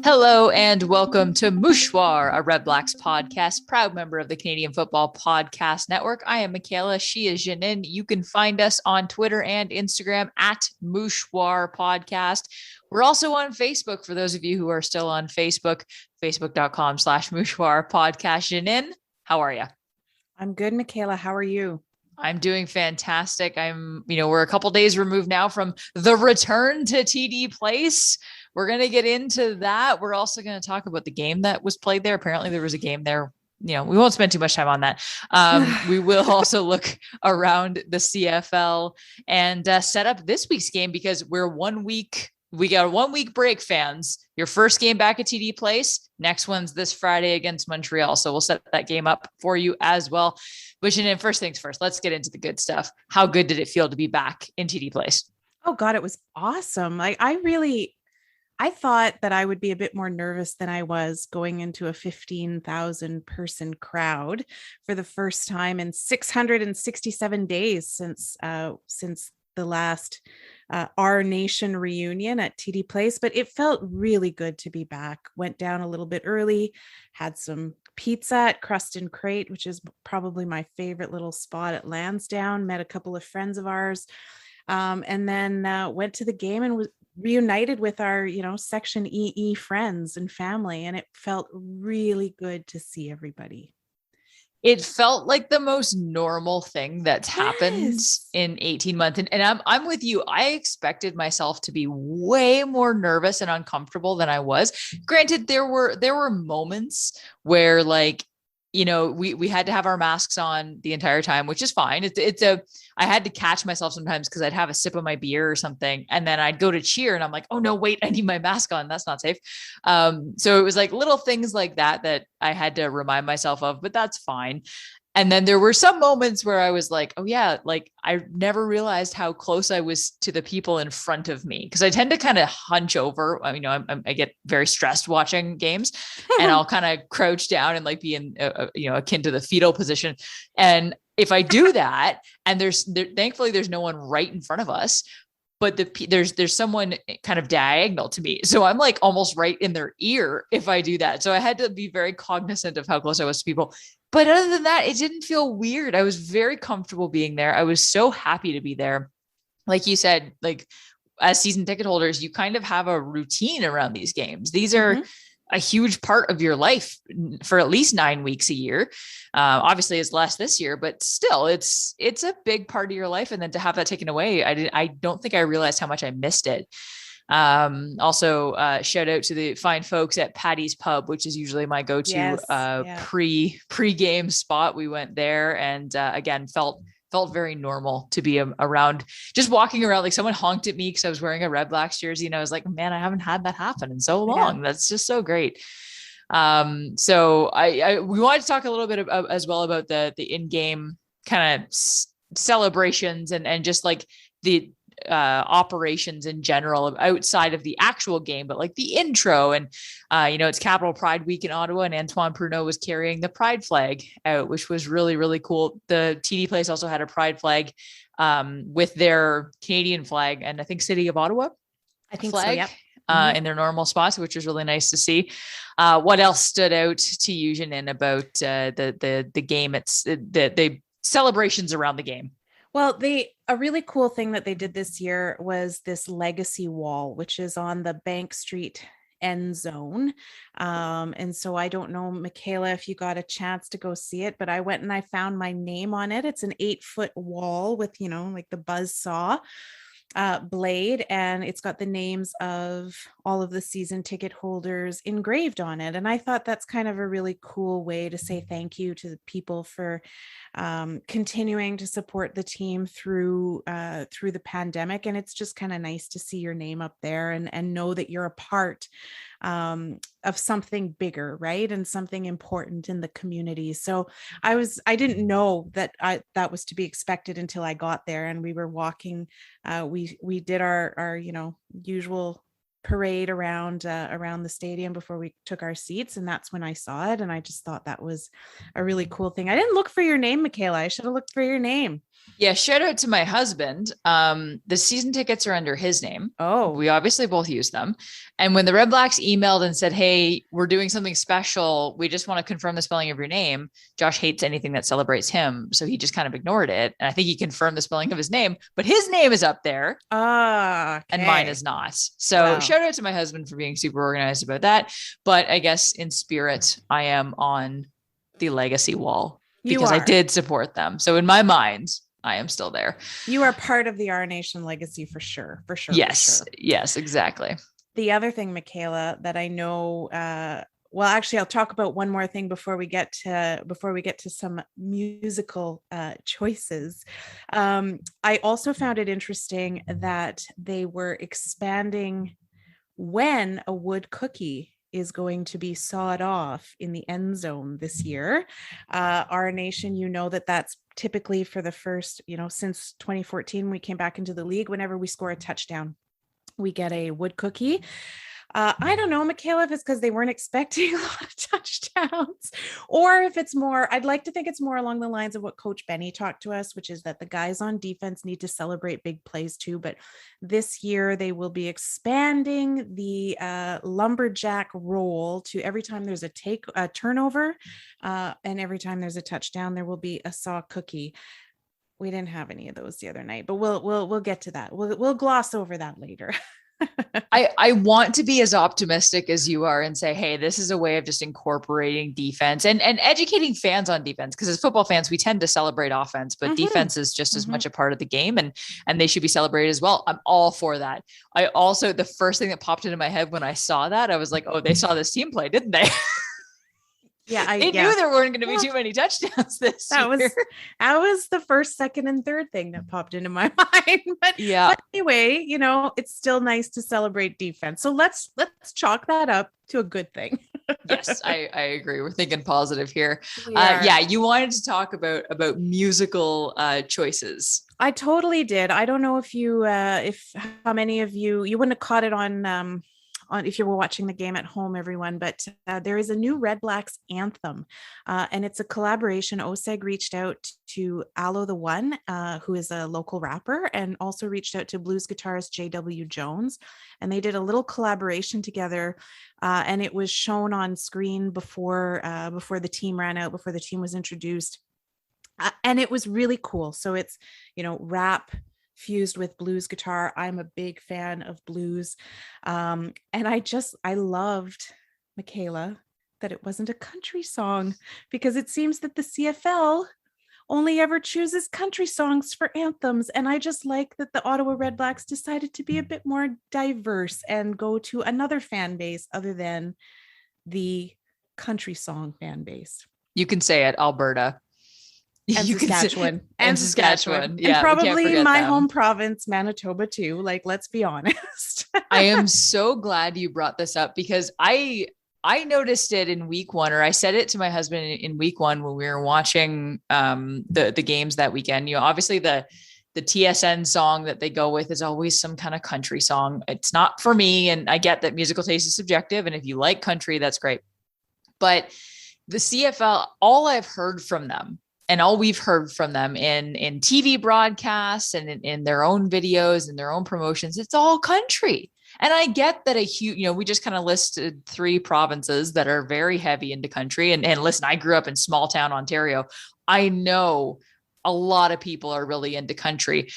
Hello and welcome to Mouchoir, a Red Blacks podcast, proud member of the Canadian Football Podcast Network. I am Michaela. She is Janine. You can find us on Twitter and Instagram at Mouchoir Podcast. We're also on Facebook for those of you who are still on Facebook, facebook.com/Mouchoir Podcast. Janine, how are you? I'm good, Michaela. How are you? I'm doing fantastic. We're a couple days removed now from the return to TD Place. We're going to get into that. We're also going to talk about the game that was played there. Apparently there was a game there. We won't spend too much time on that. We will also look around the CFL and set up this week's game because we got a 1 week break, fans. Your first game back at TD Place. Next one's this Friday against Montreal. So we'll set that game up for you as well. But first things first, let's get into the good stuff. How good did it feel to be back in TD Place? Oh God, it was awesome. I thought that I would be a bit more nervous than I was going into a 15,000 person crowd for the first time in 667 days since the last Our Nation reunion at TD Place, but it felt really good to be back. Went down a little bit early, had some pizza at Crust and Crate, which is probably my favorite little spot at Lansdowne, met a couple of friends of ours, and then went to the game and was reunited with our, Section EE friends and family. And it felt really good to see everybody. It felt like the most normal thing that's happened in 18 months. And I'm with you. I expected myself to be way more nervous and uncomfortable than I was. Granted, there were moments where we had to have our masks on the entire time, which is fine. I had to catch myself sometimes because I'd have a sip of my beer or something. And then I'd go to cheer and I'm like, oh no, wait, I need my mask on. That's not safe. So it was like little things like that I had to remind myself of, but that's fine. And then there were some moments where I was like, oh yeah, I never realized how close I was to the people in front of me. Cause I tend to kind of hunch over, I get very stressed watching games and I'll kind of crouch down and be in, akin to the fetal position. And if I do that, and thankfully there's no one right in front of us, but there's someone kind of diagonal to me. So I'm almost right in their ear if I do that. So I had to be very cognizant of how close I was to people. But other than that, it didn't feel weird. I was very comfortable being there. I was so happy to be there. Like you said, as season ticket holders, you kind of have a routine around these games. These are a huge part of your life for at least 9 weeks a year. Obviously it's less this year, but still it's a big part of your life. And then to have that taken away, I don't think I realized how much I missed it. Also shout out to the fine folks at Patty's Pub, which is usually my go-to pre-game spot. We went there and again felt very normal to be around, just walking around. Someone honked at me because I was wearing a Red Blacks jersey and I was like, man, I haven't had that happen in so long. That's just so great. So we wanted to talk a little bit as well about the in-game kind of celebrations and just the operations in general outside of the actual game, but the intro and it's Capital Pride Week in Ottawa and Antoine Pruneau was carrying the pride flag out, which was really, really cool. The TD Place also had a pride flag with their Canadian flag and I think City of Ottawa flag. So, yep. In their normal spots, which was really nice to see. What else stood out to you, Janine, about the game? It's the celebrations around the game. Well, a really cool thing that they did this year was this legacy wall, which is on the Bank Street end zone. And so I don't know, Michaela, if you got a chance to go see it, but I went and I found my name on it. It's an 8-foot wall with, the buzzsaw blade, and it's got the names of all of the season ticket holders engraved on it. And I thought that's kind of a really cool way to say thank you to the people for continuing to support the team through the pandemic. And it's just kind of nice to see your name up there and know that you're a part of something bigger, right? And something important in the community. So I didn't know that that was to be expected until I got there and we were walking. We did our usual parade around the stadium before we took our seats, and that's when I saw it, and I just thought that was a really cool thing. I didn't look for your name, Michaela. I should have looked for your name. Yeah, shout out to my husband. The season tickets are under his name. Oh, We obviously both use them. And when the Red Blacks emailed and said, "Hey, we're doing something special. We just want to confirm the spelling of your name." Josh hates anything that celebrates him, so he just kind of ignored it. And I think he confirmed the spelling of his name, but his name is up there and mine okay. is not. So Wow. shout out to my husband for being super organized about that. But I guess in spirit, I am on the legacy wall You because I are. did support them. So in my mind, I am still there. You are part of the R Nation legacy for sure. For sure. For Yes. sure. Yes, exactly. The other thing, Michaela, that I know, well, actually, I'll talk about one more thing before we get to some musical choices. I also found it interesting that they were expanding when a wood cookie is going to be sawed off in the end zone this year. Our nation, you know that that's typically for the first, since 2014, we came back into the league. Whenever we score a touchdown, we get a wood cookie. I don't know, Michaela, if it's because they weren't expecting a lot of touchdowns, or if it's more, I'd like to think it's more along the lines of what Coach Benny talked to us, which is that the guys on defense need to celebrate big plays too. But this year they will be expanding the lumberjack role to every time there's a turnover, and every time there's a touchdown, there will be a saw cookie. We didn't have any of those the other night, but we'll get to that. We'll gloss over that later. I want to be as optimistic as you are and say, hey, this is a way of just incorporating defense and educating fans on defense. Because as football fans, we tend to celebrate offense, but defense is just as much a part of the game, and they should be celebrated as well. I'm all for that. I also, the first thing that popped into my head when I saw that, I was like, oh, they saw this team play, didn't they? Yeah, They knew there weren't going to be too many touchdowns this year. That was the first, second, and third thing that popped into my mind. But Yeah. But anyway, it's still nice to celebrate defense. So let's chalk that up to a good thing. Yes, I agree. We're thinking positive here. Yeah, Yeah, you wanted to talk about musical choices. I totally did. I don't know if how many of you wouldn't have caught it on if you were watching the game at home, everyone, but there is a new Red Blacks anthem, and it's a collaboration. OSEG reached out to Aloe the One, who is a local rapper, and also reached out to blues guitarist J.W. Jones, and they did a little collaboration together, and it was shown on screen before the team ran out, before the team was introduced, and it was really cool. So it's rap fused with blues guitar. I'm a big fan of blues. And I loved, Michaela, that it wasn't a country song, because it seems that the CFL only ever chooses country songs for anthems. And I just like that the Ottawa Red Blacks decided to be a bit more diverse and go to another fan base other than the country song fan base. You can say it, Alberta. And You Saskatchewan. And Saskatchewan. Yeah. And probably my them. home province, Manitoba, too. Like, let's be honest. I am so glad you brought this up, because I noticed it in week one, or I said it to my husband in week one when we were watching the games that weekend. Obviously the TSN song that they go with is always some kind of country song. It's not for me. And I get that musical taste is subjective. And if you like country, that's great. But the CFL, all I've heard from them, and all we've heard from them in TV broadcasts and in their own videos and their own promotions, it's all country. And I get that we just kind of listed 3 provinces that are very heavy into country. And listen, I grew up in small town Ontario. I know a lot of people are really into country,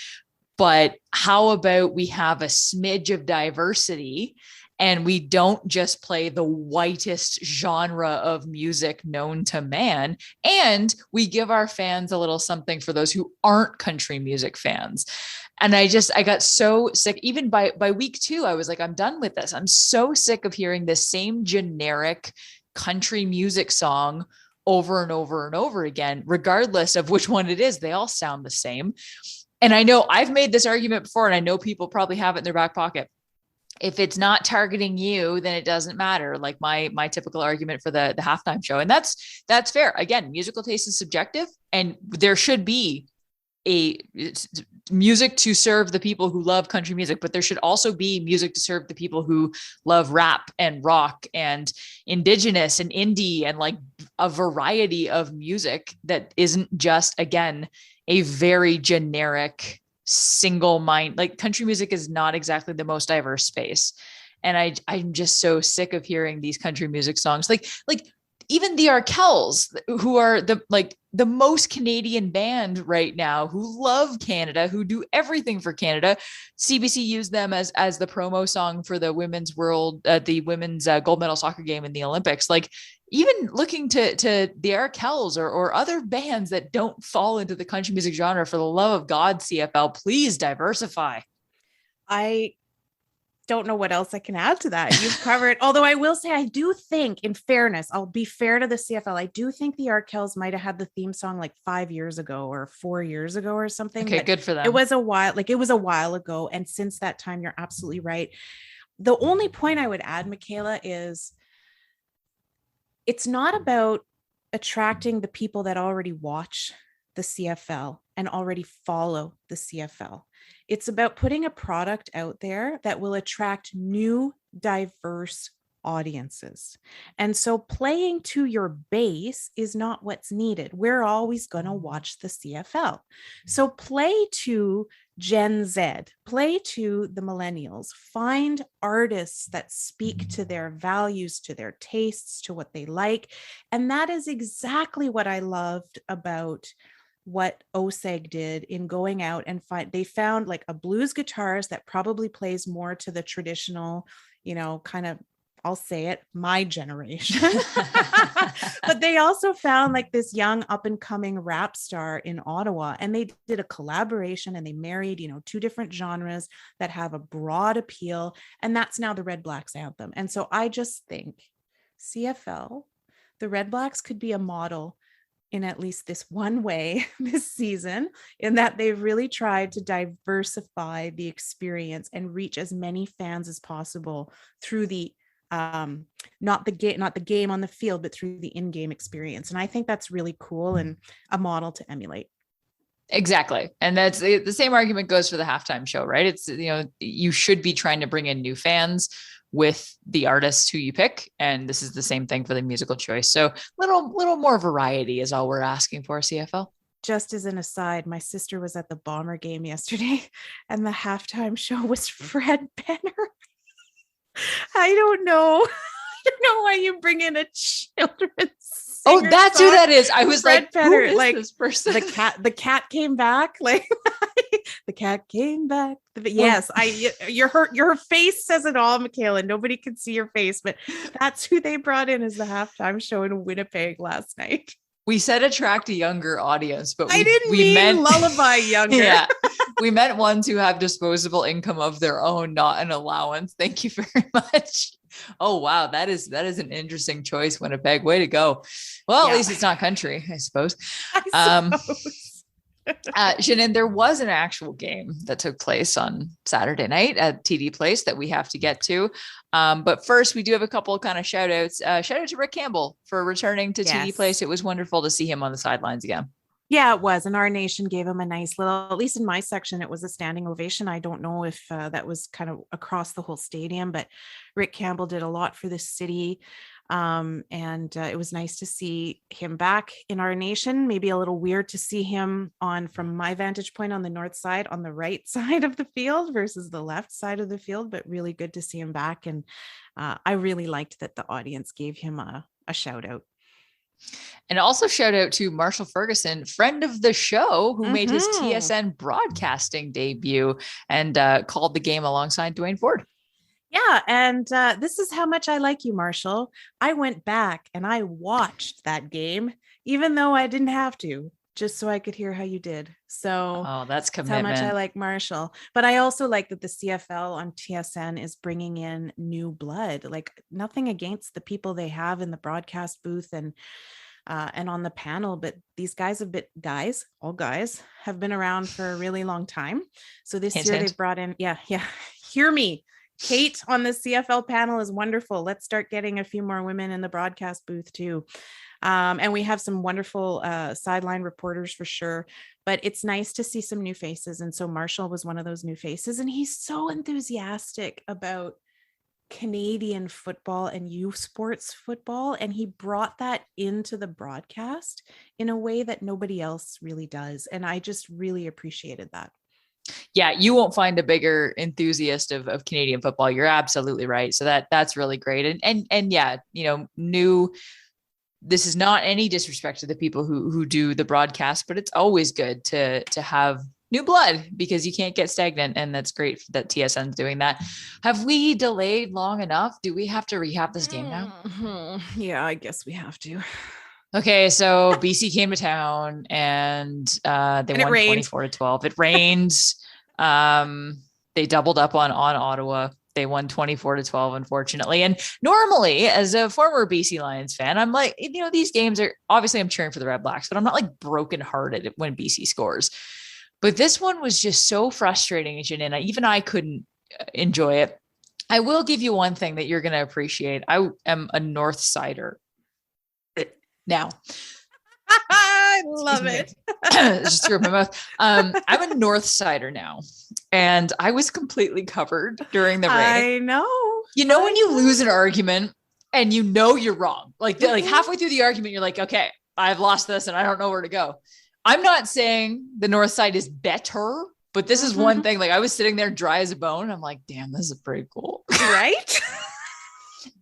but how about we have a smidge of diversity? And we don't just play the whitest genre of music known to man. And we give our fans a little something for those who aren't country music fans. And I got so sick. Even by week 2, I was like, I'm done with this. I'm so sick of hearing this same generic country music song over and over and over again, regardless of which one it is. They all sound the same. And I know I've made this argument before, and I know people probably have it in their back pocket. If it's not targeting you, then it doesn't matter. Like my typical argument for the halftime show. And that's fair. Again, musical taste is subjective, and there should be a music to serve the people who love country music, but there should also be music to serve the people who love rap and rock and indigenous and indie and like a variety of music that isn't just, again, a very generic single mind. Like country music is not exactly the most diverse space. And I'm just so sick of hearing these country music songs. Like even the Arkells, who are the most Canadian band right now, who love Canada, who do everything for Canada. CBC used them as the promo song for the women's gold medal soccer game in the Olympics. Like even looking to the Arkells or other bands that don't fall into the country music genre, for the love of God, CFL, please diversify. I don't know what else I can add to that. You've covered, although I will say, I do think, in fairness, I'll be fair to the CFL. I do think the Arkells might have had the theme song like 5 years ago or 4 years ago or something. Okay, good for them. It was a while ago. And since that time, you're absolutely right. The only point I would add, Michaela, is it's not about attracting the people that already watch the CFL and already follow the CFL. It's about putting a product out there that will attract new, diverse audiences. And so playing to your base is not what's needed. We're always going to watch the CFL. So play to Gen Z, play to the millennials, find artists that speak to their values, to their tastes, to what they like. And that is exactly what I loved about what OSEG did in going out and they found like a blues guitarist that probably plays more to the traditional, kind of, I'll say it, my generation. But they also found like this young up and coming rap star in Ottawa, and they did a collaboration and they married, 2 different genres that have a broad appeal. And that's now the Red Blacks anthem. And so I just think CFL, the Red Blacks could be a model in at least this one way this season, in that they've really tried to diversify the experience and reach as many fans as possible through the not the game on the field, but through the in-game experience. And I think that's really cool and a model to emulate. Exactly. And that's the same argument goes for the halftime show, right? It's, you should be trying to bring in new fans with the artists who you pick. And this is the same thing for the musical choice. So little more variety is all we're asking for, CFL. Just as an aside, my sister was at the Bomber game yesterday and the halftime show was Fred Benner. I don't know. I don't know why you bring in a children's Oh, that's song. Who that is. I was Fred like, Penner, who is like this person? The cat came back. Like the cat came back. Yes, your face says it all, Michaela. Nobody can see your face, but that's who they brought in as the halftime show in Winnipeg last night. We said attract a younger audience, but I didn't mean lullaby younger. Yeah, we meant ones who have disposable income of their own, not an allowance. Thank you very much. Oh, wow. That is an interesting choice, Winnipeg. Way to go. Well, at least it's not country, I suppose. Shannon, there was an actual game that took place on Saturday night at TD Place that we have to get to. But first, we do have a couple kind of shout outs. Shout out to Rick Campbell for returning to TD Place. It was wonderful to see him on the sidelines again. Yeah, it was. And our nation gave him a nice little, at least in my section, it was a standing ovation. I don't know if that was kind of across the whole stadium, but Rick Campbell did a lot for the city. And it was nice to see him back in our nation. Maybe a little weird to see him from my vantage point on the north side, on the right side of the field versus the left side of the field, but really good to see him back. And I really liked that the audience gave him a shout out. And also shout out to Marshall Ferguson, friend of the show, who made his TSN broadcasting debut and called the game alongside Dwayne Ford. Yeah. And this is how much I like you, Marshall. I went back and I watched that game, even though I didn't have to, just so I could hear how you did. So that's commitment. How much I like Marshall. But I also like that the CFL on TSN is bringing in new blood. Like, nothing against the people they have in the broadcast booth and on the panel, but these guys all guys have been around for a really long time. So this year they've brought in, hear me. Kate on the CFL panel is wonderful. Let's start getting a few more women in the broadcast booth too. And we have some wonderful sideline reporters for sure, but it's nice to see some new faces. And so Marshall was one of those new faces, and he's so enthusiastic about Canadian football and youth sports football, and he brought that into the broadcast in a way that nobody else really does, and I just really appreciated that. Yeah, you won't find a bigger enthusiast of Canadian football. You're absolutely right. So that's really great. And yeah, this is not any disrespect to the people who do the broadcast, but it's always good to have new blood because you can't get stagnant. And that's great that TSN's doing that. Have we delayed long enough? Do we have to rehab this game now? Yeah, I guess we have to. Okay, so BC came to town and they won 24-12. It rained. They doubled up on Ottawa. They won 24-12, unfortunately. And normally, as a former BC Lions fan, I'm like, these games are obviously I'm cheering for the Red Blacks, but I'm not like brokenhearted when BC scores. But this one was just so frustrating, and even I couldn't enjoy it. I will give you one thing that you're going to appreciate. I am a North Sider now. I love it. Just threw up my mouth. I'm a North Sider now, and I was completely covered during the rain. I know. When you lose an argument and you're wrong, like halfway through the argument, you're like, okay, I've lost this and I don't know where to go. I'm not saying the North Side is better, but this is one thing. Like I was sitting there dry as a bone. I'm like, damn, this is pretty cool. Right?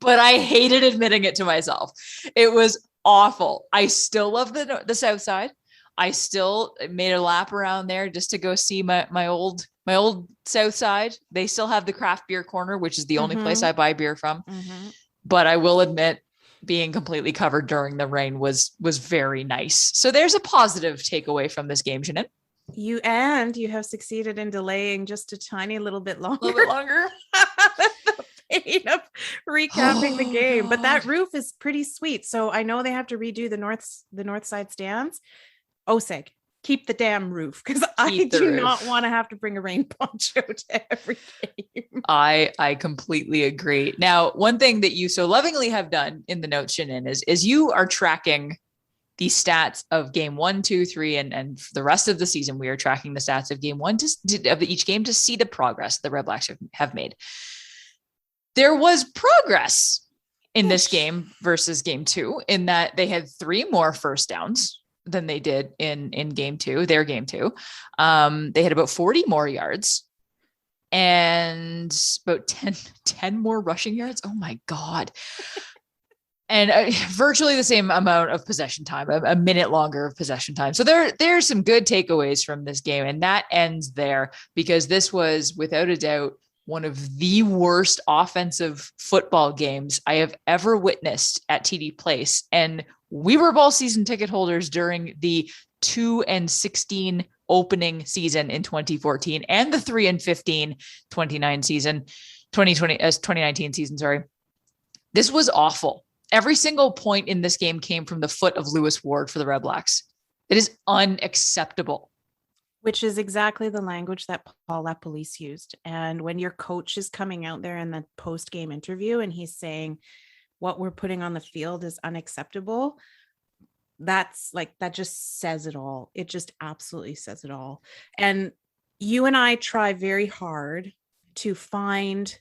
But I hated admitting it to myself. It was awful. I still love the South Side. I still made a lap around there just to go see my old South Side. They still have the craft beer corner, which is the only place I buy beer from. But I will admit, being completely covered during the rain was very nice. So there's a positive takeaway from this game, Shannon. You have succeeded in delaying just a tiny little bit longer. A little bit longer. The pain of recapping the game. But that roof is pretty sweet. So I know they have to redo the north side stands. OSEG, keep the damn roof, because I do not want to have to bring a rain poncho to every game. I completely agree. Now, one thing that you so lovingly have done in the notes, Shannon, is you are tracking the stats of game 1, 2, 3, and for the rest of the season, we are tracking the stats of game 1 of each game to see the progress the Red Blacks have made. There was progress in this game versus game 2 in that they had 3 more first downs than they did in game 2, their game 2. They had about 40 more yards and about 10 more rushing yards. Oh my God. And virtually the same amount of possession time, a minute longer of possession time. So there's some good takeaways from this game, and that ends there because this was without a doubt one of the worst offensive football games I have ever witnessed at TD Place. And we were ball season ticket holders during the 2-16 opening season in 2014 and the 3-15 2019 season. Sorry. This was awful. Every single point in this game came from the foot of Lewis Ward for the Red Blacks. It is unacceptable. Which is exactly the language that Paul LaPolice used. And when your coach is coming out there in the post-game interview and he's saying what we're putting on the field is unacceptable, that just says it all. It just absolutely says it all. And you and I try very hard to find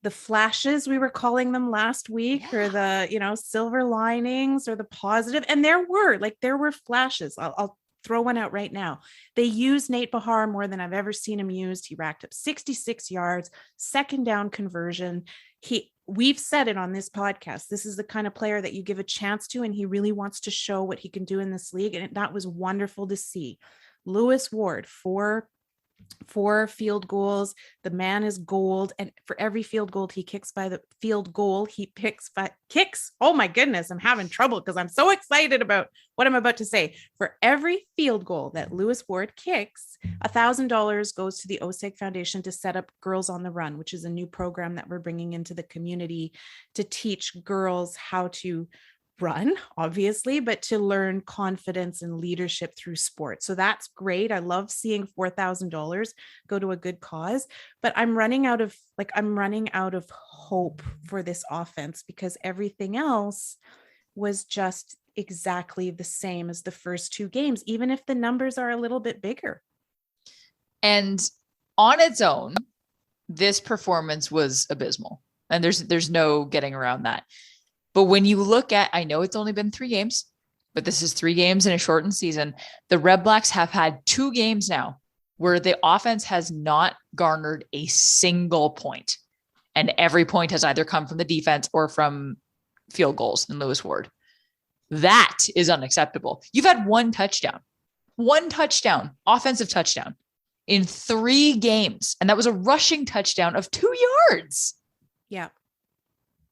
the flashes, we were calling them last week, or the, silver linings or the positive. And there were flashes. I'll throw one out right now. They used Nate Bahar more than I've ever seen him used. He racked up 66 yards, second down conversion. We've said it on this podcast. This is the kind of player that you give a chance to, and he really wants to show what he can do in this league. And that was wonderful to see. Lewis Ward, four field goals. The man is gold. And for every field goal he kicks. Oh my goodness. I'm having trouble because I'm so excited about what I'm about to say. For every field goal that Lewis Ward kicks, $1,000 goes to the OSEG Foundation to set up Girls on the Run, which is a new program that we're bringing into the community to teach girls how to run, obviously, but to learn confidence and leadership through sport. So that's great. I love seeing $4,000 go to a good cause, but I'm running out of hope for this offense because everything else was just exactly the same as the first 2 games, even if the numbers are a little bit bigger. And on its own, this performance was abysmal. And there's no getting around that. But when you look at, I know it's only been 3 games, but this is 3 games in a shortened season. The Red Blacks have had 2 games now where the offense has not garnered a single point. And every point has either come from the defense or from field goals in Lewis Ward. That is unacceptable. You've had one touchdown, offensive touchdown in 3 games. And that was a rushing touchdown of 2 yards. Yeah.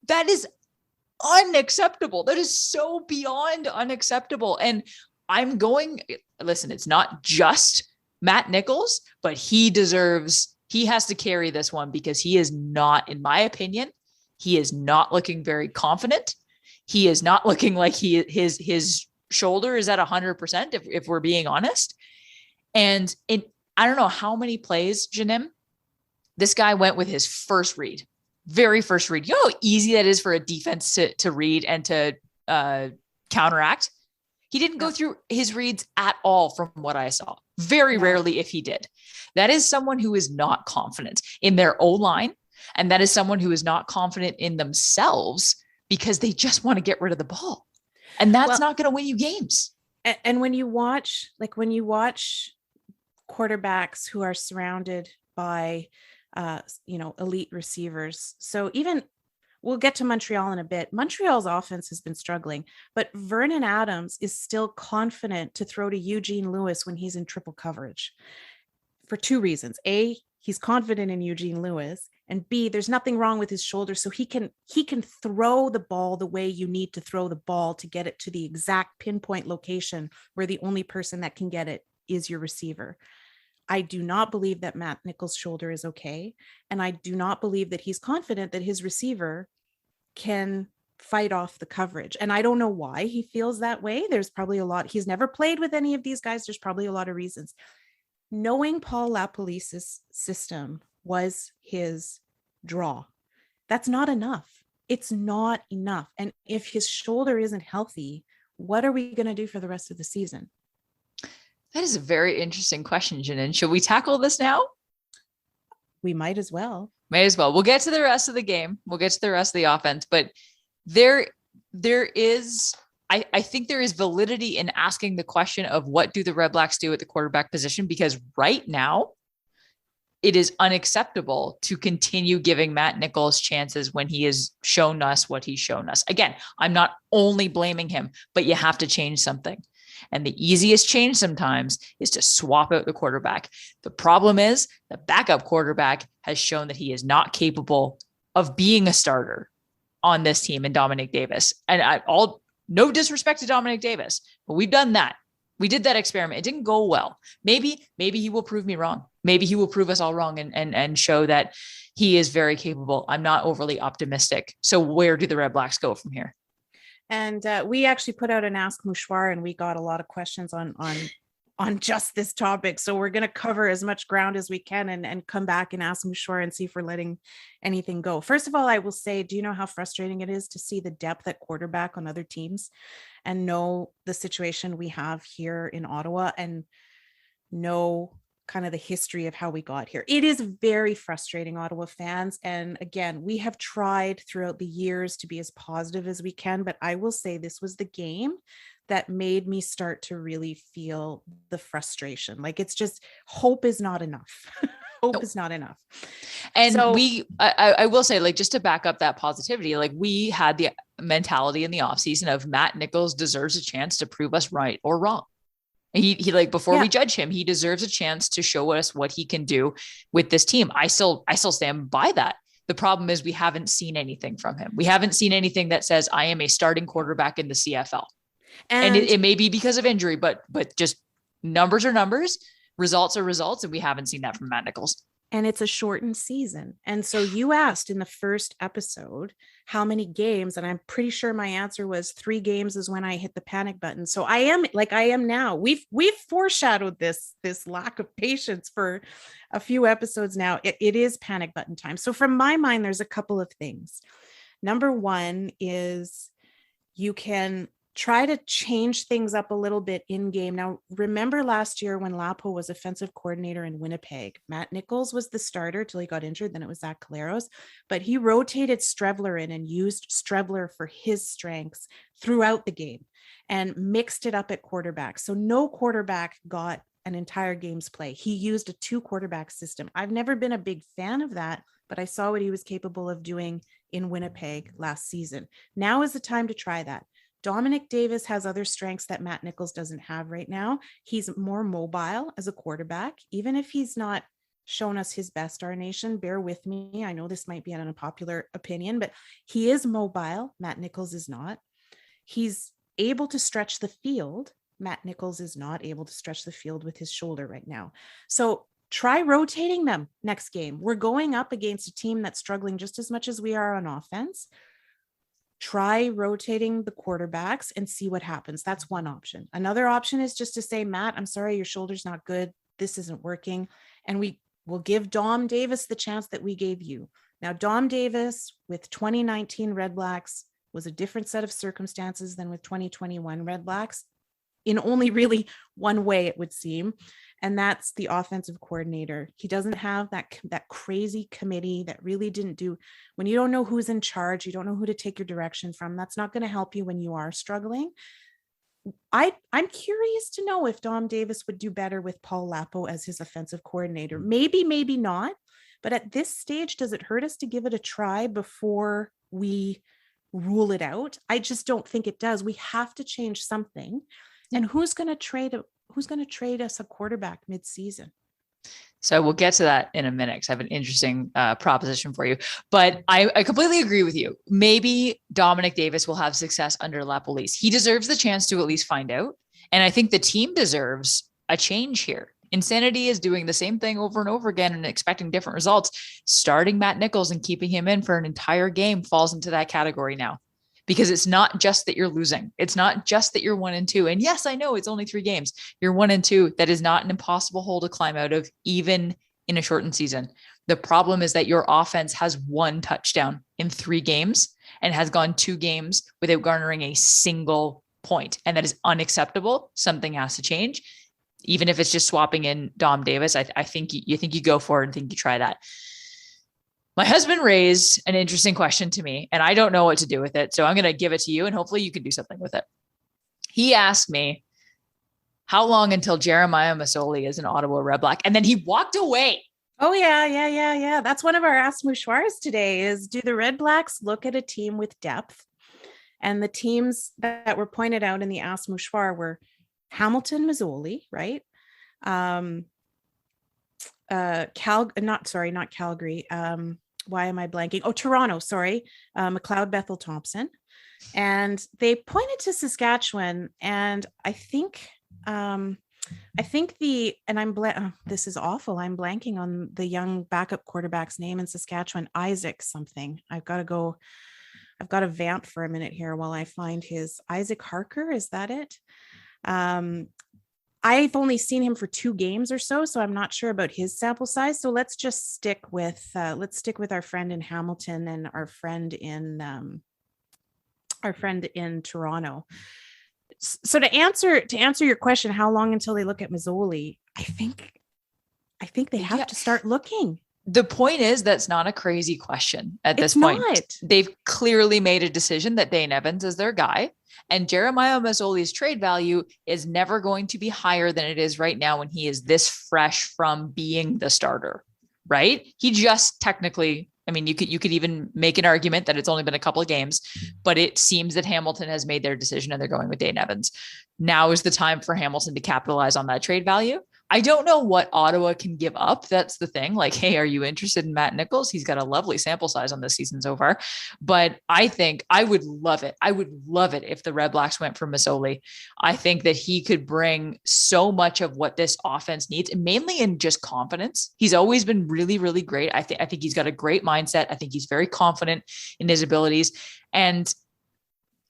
That is unacceptable. That is so beyond unacceptable. And listen, it's not just Matt Nichols, but he has to carry this one because he is not, in my opinion, he is not looking very confident. He is not looking like his shoulder is at 100%, if we're being honest. And I don't know how many plays, Janim, this guy went with his first read, very first read. You know how easy that is for a defense to read and to counteract? He didn't go through his reads at all from what I saw. Very rarely if he did. That is someone who is not confident in their O-line. And that is someone who is not confident in themselves because they just want to get rid of the ball. And that's not going to win you games. And when you watch quarterbacks who are surrounded by, elite receivers. So even we'll get to Montreal in a bit. Montreal's offense has been struggling, but Vernon Adams is still confident to throw to Eugene Lewis when he's in triple coverage for 2 reasons. A, he's confident in Eugene Lewis, and B, there's nothing wrong with his shoulder. So he can throw the ball the way you need to throw the ball to get it to the exact pinpoint location where the only person that can get it is your receiver. I do not believe that Matt Nichols' shoulder is okay. And I do not believe that he's confident that his receiver can fight off the coverage. And I don't know why he feels that way. There's probably a lot. He's never played with any of these guys. There's probably a lot of reasons. Knowing Paul LaPolice's system was his draw. That's not enough. It's not enough. And if his shoulder isn't healthy, what are we going to do for the rest of the season? That is a very interesting question, Janin. Should we tackle this now? We might as well. We'll get to the rest of the game. We'll get to the rest of the offense, but there is, I think there is validity in asking the question of what do the Red Blacks do at the quarterback position? Because right now it is unacceptable to continue giving Matt Nichols chances when he has shown us what he's shown us. Again, I'm not only blaming him, but you have to change something. And the easiest change sometimes is to swap out the quarterback. The problem is the backup quarterback has shown that he is not capable of being a starter on this team in Dominic Davis. And no disrespect to Dominic Davis, but we've done that. We did that experiment. It didn't go well. Maybe he will prove me wrong. Maybe he will prove us all wrong and show that he is very capable. I'm not overly optimistic. So where do the Red Blacks go from here? And we actually put out an Ask Mouchoir, and we got a lot of questions on just this topic. So we're going to cover as much ground as we can and come back and ask Mouchoir and see if we're letting anything go. First of all, I will say, do you know how frustrating it is to see the depth at quarterback on other teams and know the situation we have here in Ottawa and know kind of the history of how we got here? It is very frustrating, Ottawa fans. And again, we have tried throughout the years to be as positive as we can, but I will say this was the game that made me start to really feel the frustration. Like, it's just, hope is not enough. Hope is not enough. And so, I will say, like, just to back up that positivity, like, we had the mentality in the offseason of Matt Nichols deserves a chance to prove us right or wrong. He like, before we judge him, he deserves a chance to show us what he can do with this team. I still stand by that. The problem is we haven't seen anything from him. We haven't seen anything that says I am a starting quarterback in the CFL. And it may be because of injury, but just numbers are numbers, results are results. And we haven't seen that from Matt Nichols. And it's a shortened season. And so you asked in the first episode, how many games? And I'm pretty sure my answer was 3 games is when I hit the panic button. So I am now. We've foreshadowed this lack of patience for a few episodes now. It is panic button time. So from my mind, there's a couple of things. Number one is you can try to change things up a little bit in game. Now, remember last year when Lapo was offensive coordinator in Winnipeg, Matt Nichols was the starter till he got injured. Then it was Zach Caleros, but he rotated Strebler in and used Strebler for his strengths throughout the game and mixed it up at quarterback. So no quarterback got an entire game's play. He used a 2 quarterback system. I've never been a big fan of that, but I saw what he was capable of doing in Winnipeg last season. Now is the time to try that. Dominic Davis has other strengths that Matt Nichols doesn't have right now. He's more mobile as a quarterback, even if he's not shown us his best, our nation. Bear with me. I know this might be an unpopular opinion, but he is mobile. Matt Nichols is not. He's able to stretch the field. Matt Nichols is not able to stretch the field with his shoulder right now. So try rotating them next game. We're going up against a team that's struggling just as much as we are on offense. Try rotating the quarterbacks and see what happens. That's one option. Another option is just to say, Matt, I'm sorry, your shoulder's not good. This isn't working. And we will give Dom Davis the chance that we gave you. Now, Dom Davis with 2019 Red Blacks was a different set of circumstances than with 2021 Red Blacks in only really one way, it would seem. And that's the offensive coordinator. He doesn't have that crazy committee that really didn't do, when you don't know who's in charge, you don't know who to take your direction from. That's not going to help you when you are struggling. I'm curious to know if Dom Davis would do better with Paul Lapo as his offensive coordinator. Maybe, maybe not. But at this stage, does it hurt us to give it a try before we rule it out? I just don't think it does. We have to change something. And who's going to trade us a quarterback mid-season? So we'll get to that in a minute because I have an interesting proposition for you. But I completely agree with you. Maybe Dominic Davis will have success under Lapolice. He deserves the chance to at least find out. And I think the team deserves a change here. Insanity is doing the same thing over and over again and expecting different results. Starting Matt Nichols and keeping him in for an entire game falls into that category now. Because it's not just that you're losing. It's not just that you're 1-2. And yes, I know it's only 3 games. You're 1-2. That is not an impossible hole to climb out of, even in a shortened season. The problem is that your offense has 1 touchdown in 3 games and has gone 2 games without garnering a single point. And that is unacceptable. Something has to change. Even if it's just swapping in Dom Davis, I think you go for it and think you try that. My husband raised an interesting question to me, and I don't know what to do with it. So I'm going to give it to you, and hopefully you can do something with it. He asked me, how long until Jeremiah Masoli is an Ottawa Red Black? And then he walked away. Oh, yeah. That's one of our Ask Mouchoirs today is, do the Red Blacks look at a team with depth? And the teams that were pointed out in the Ask Mouchoir were Hamilton, Masoli, right? Not Calgary. Why am I blanking? Oh, Toronto, sorry. McLeod, Bethel, Thompson. And they pointed to Saskatchewan. And I think this is awful. I'm blanking on the young backup quarterback's name in Saskatchewan, Isaac something. I've got to vamp for a minute here while I find his Isaac Harker. Is that it? I've only seen him for 2 games or so I'm not sure about his sample size. So let's just stick with our friend in Hamilton and our friend in Toronto. So to answer your question, how long until they look at Masoli? I think they have to start looking. The point is, that's not a crazy question at this point. They've clearly made a decision that Dane Evans is their guy. And Jeremiah Masoli's trade value is never going to be higher than it is right now when he is this fresh from being the starter, right? He just technically, I mean, you could even make an argument that it's only been a couple of games, but it seems that Hamilton has made their decision and they're going with Dane Evans. Now is the time for Hamilton to capitalize on that trade value. I don't know what Ottawa can give up. That's the thing. Like, hey, are you interested in Matt Nichols? He's got a lovely sample size on this season so far. But I think I would love it. I would love it if the Red Blacks went for Masoli. I think that he could bring so much of what this offense needs, and mainly in just confidence. He's always been really, really great. I think he's got a great mindset. I think he's very confident in his abilities. And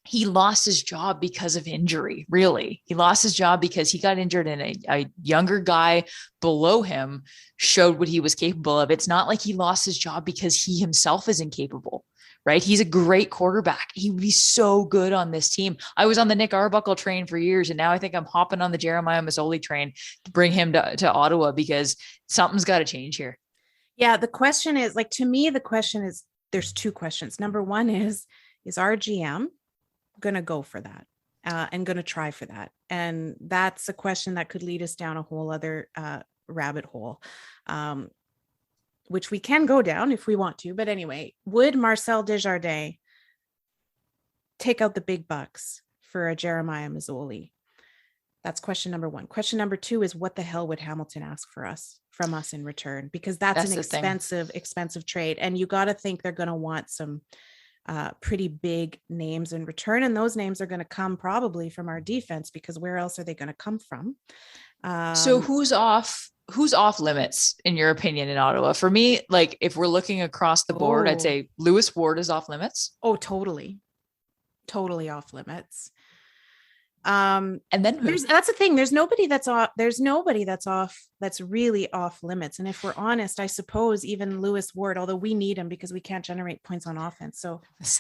he lost his job because of injury. Really. He lost his job because he got injured and a younger guy below him showed what he was capable of. It's not like he lost his job because he himself is incapable, right? He's a great quarterback. He would be so good on this team. I was on the Nick Arbuckle train for years, and now I think I'm hopping on the Jeremiah Masoli train to bring him to Ottawa, because something's got to change here. Yeah. The question is, like, to me, the question is, there's two questions. Number one is our GM going to go for that? And going to try for that. And that's a question that could lead us down a whole other rabbit hole, which we can go down if we want to. But anyway, would Marcel Desjardins take out the big bucks for a Jeremiah Masoli? That's question number one. Question number two is, what the hell would Hamilton ask from us in return? Because that's an expensive trade. And you got to think they're going to want some pretty big names in return. And those names are going to come probably from our defense, because where else are they going to come from? So who's off limits in your opinion in Ottawa? For me, like, if we're looking across the board, I'd say Lewis Ward is off limits. Oh, totally off limits. And then that's the thing. There's nobody that's really off limits. And if we're honest, I suppose even Lewis Ward, although we need him because we can't generate points on offense. So this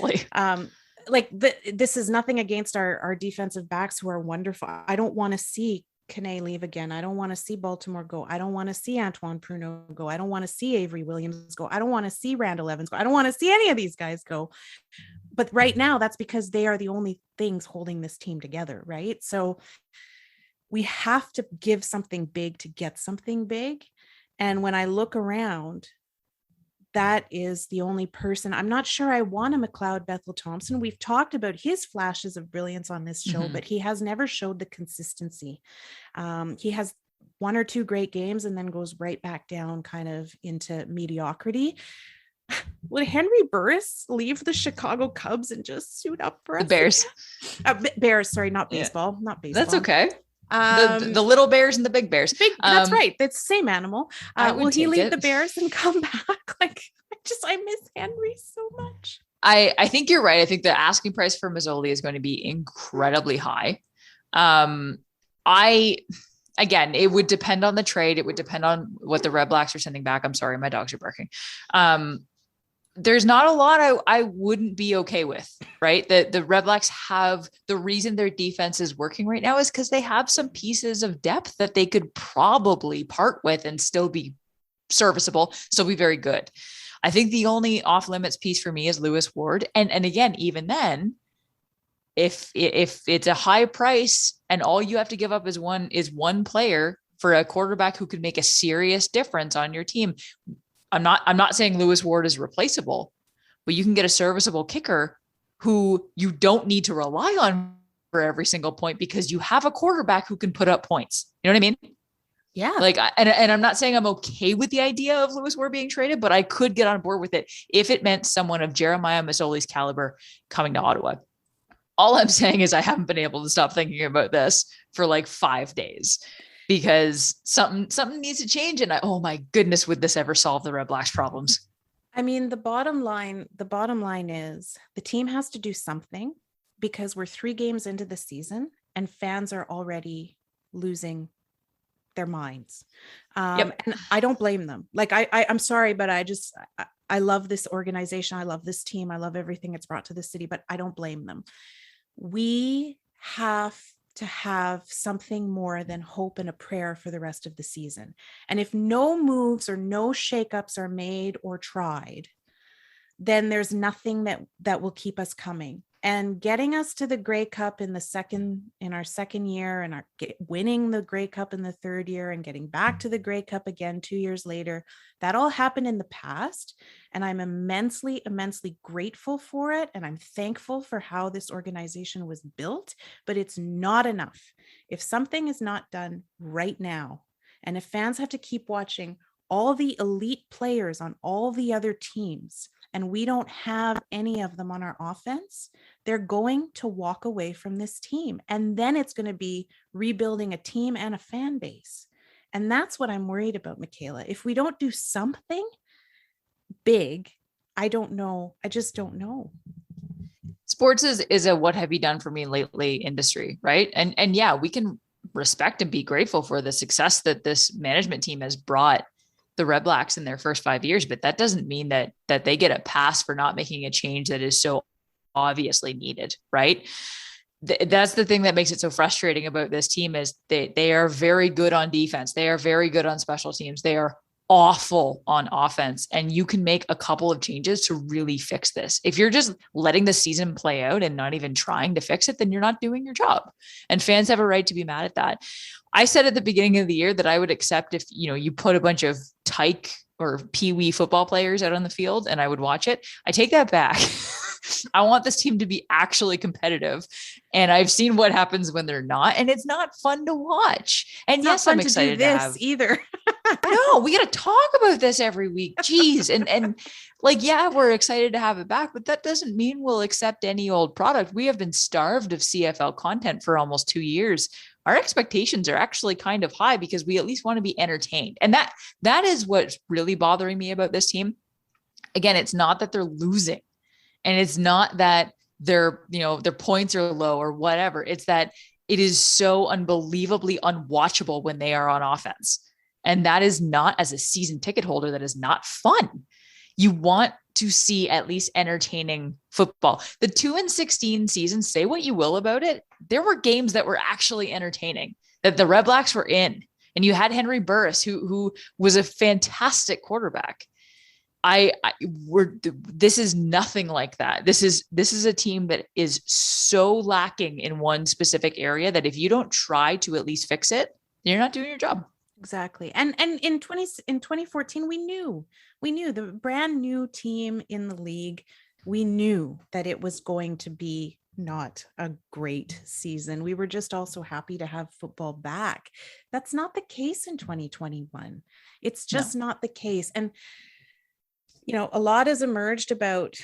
is nothing against our defensive backs, who are wonderful. I don't want to see Kane leave again. I don't want to see Baltimore go. I don't want to see Antoine Pruneau go. I don't want to see Avery Williams go. I don't want to see Randall Evans go. I don't want to see any of these guys go. But right now, that's because they are the only things holding this team together, right? So we have to give something big to get something big. And when I look around, that is the only person. I'm not sure I want a McLeod Bethel Thompson. We've talked about his flashes of brilliance on this show, but he has never showed the consistency. He has one or two great games and then goes right back down kind of into mediocrity. Would Henry Burris leave the Chicago Cubs and just suit up for us? The Bears. Bears, sorry, not baseball. Yeah. Not baseball. That's okay. The little bears and the big bears. That's right. That's the same animal. Will he leave the Bears and come back? Like, I miss Henry so much. I think you're right. I think the asking price for Masoli is going to be incredibly high. Again, it would depend on the trade. It would depend on what the Red Blacks are sending back. I'm sorry, my dogs are barking. There's not a lot I wouldn't be okay with, right? The Red Blacks have, the reason their defense is working right now is because they have some pieces of depth that they could probably part with and still be serviceable, still be very good. I think the only off limits piece for me is Lewis Ward. And again, even then, if it's a high price and all you have to give up is one player for a quarterback who could make a serious difference on your team, I'm not saying Lewis Ward is replaceable, but you can get a serviceable kicker who you don't need to rely on for every single point because you have a quarterback who can put up points. You know what I mean? Yeah. Like, and I'm not saying I'm okay with the idea of Lewis Ward being traded, but I could get on board with it if it meant someone of Jeremiah Masoli's caliber coming to Ottawa. All I'm saying is I haven't been able to stop thinking about this for like 5 days because something needs to change. And oh my goodness, would this ever solve the Red Blacks problems? I mean, the bottom line is the team has to do something because we're 3 games into the season and fans are already losing their minds. And I don't blame them. Like, I'm sorry, but I love this organization. I love this team. I love everything it's brought to the city, but I don't blame them. We have to have something more than hope and a prayer for the rest of the season. And if no moves or no shakeups are made or tried, then there's nothing that will keep us coming. And getting us to the Grey Cup in our second year and winning the Grey Cup in the third year and getting back to the Grey Cup again 2 years later, that all happened in the past. And I'm immensely, immensely grateful for it. And I'm thankful for how this organization was built, but it's not enough. If something is not done right now, and if fans have to keep watching all the elite players on all the other teams, and we don't have any of them on our offense, they're going to walk away from this team. And then it's going to be rebuilding a team and a fan base. And that's what I'm worried about, Michaela. If we don't do something big, I don't know. I just don't know. Sports is a what have you done for me lately industry, right? And yeah, we can respect and be grateful for the success that this management team has brought the Red Blacks in their first 5 years, but that doesn't mean that they get a pass for not making a change that is so obviously needed, right? That's the thing that makes it so frustrating about this team is they are very good on defense. They are very good on special teams. They are awful on offense. And you can make a couple of changes to really fix this. If you're just letting the season play out and not even trying to fix it, then you're not doing your job. And fans have a right to be mad at that. I said at the beginning of the year that I would accept if, you put a bunch of tyke or pee-wee football players out on the field and I would watch it. I take that back. I want this team to be actually competitive. And I've seen what happens when they're not, and it's not fun to watch. And yes, I'm excited to have either. No, we got to talk about this every week. Jeez. And like, yeah, we're excited to have it back, but that doesn't mean we'll accept any old product. We have been starved of CFL content for almost 2 years. Our expectations are actually kind of high because we at least want to be entertained. And that is what's really bothering me about this team. Again, it's not that they're losing. And it's not that their points are low or whatever. It's that it is so unbelievably unwatchable when they are on offense. And that is not, as a season ticket holder, that is not fun. You want to see at least entertaining football. The 2-16 season, say what you will about it, there were games that were actually entertaining, that the Red Blacks were in. And you had Henry Burris, who was a fantastic quarterback. This is nothing like that. This is a team that is so lacking in one specific area that if you don't try to at least fix it, you're not doing your job. Exactly. And in 2014, we knew the brand new team in the league. We knew that it was going to be not a great season. We were just also happy to have football back. That's not the case in 2021. It's just not the case. And a lot has emerged about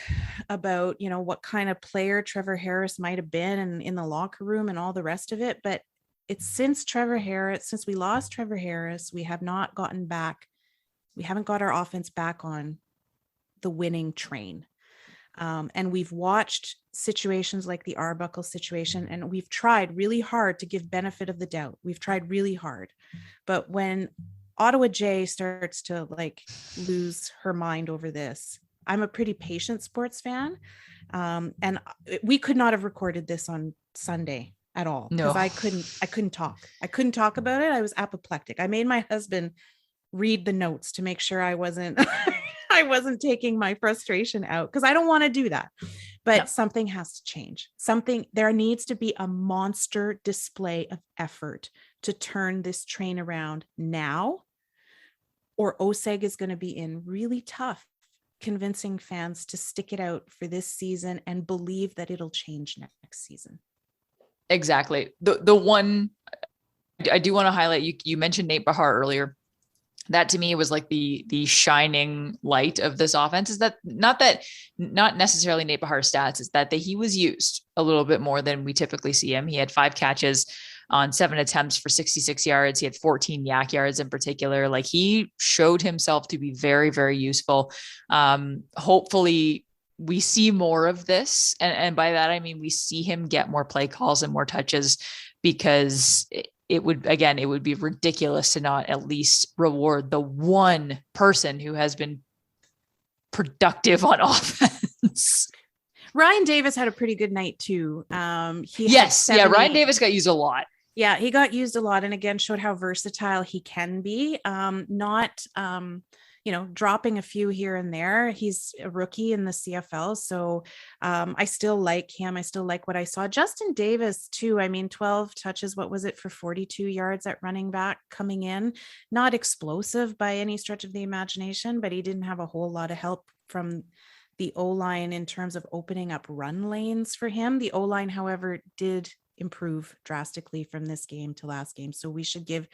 what kind of player Trevor Harris might have been in the locker room and all the rest of it. But it's since we lost Trevor Harris, we have not gotten back. We haven't got our offense back on the winning train. And we've watched situations like the Arbuckle situation, and we've tried really hard to give benefit of the doubt. We've tried really hard. But when Ottawa J starts to lose her mind over this, I'm a pretty patient sports fan. And we could not have recorded this on Sunday at all because I couldn't talk. I couldn't talk about it. I was apoplectic. I made my husband read the notes to make sure I wasn't taking my frustration out, because I don't want to do that. But something has to change. There needs to be a monster display of effort to turn this train around now, or OSEG is going to be in really tough convincing fans to stick it out for this season and believe that it'll change next season. Exactly. The one I do want to highlight, you mentioned Nate Bahar earlier. That to me was like the shining light of this offense, is that not necessarily Nate Bahar's stats, is that he was used a little bit more than we typically see him. He had 5 catches on 7 attempts for 66 yards. He had 14 yak yards in particular. Like, he showed himself to be very, very useful. Hopefully we see more of this. And by that, I mean, we see him get more play calls and more touches, because it would be ridiculous to not at least reward the one person who has been productive on offense. Ryan Davis had a pretty good night too. Ryan Davis got used a lot. Yeah, he got used a lot, and again showed how versatile he can be. Dropping a few here and there. He's a rookie in the CFL, so I still like him. I still like what I saw. Justin Davis too. I mean, 12 touches. What was it for 42 yards at running back coming in? Not explosive by any stretch of the imagination, but he didn't have a whole lot of help from the O-line in terms of opening up run lanes for him. The O-line, however, did improve drastically from this game to last game. So we should give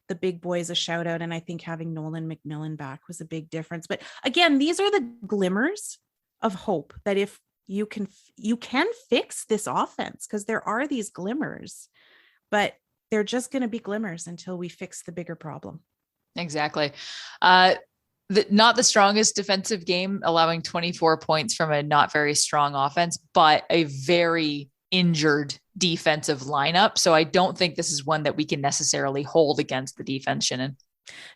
the big boys a shout out. And I think having Nolan McMillan back was a big difference. But again, these are the glimmers of hope that if you can fix this offense, because there are these glimmers, but they're just going to be glimmers until we fix the bigger problem. Exactly. Not the strongest defensive game, allowing 24 points from a not very strong offense, but a very injured defensive lineup. So I don't think this is one that we can necessarily hold against the defense, Shannon.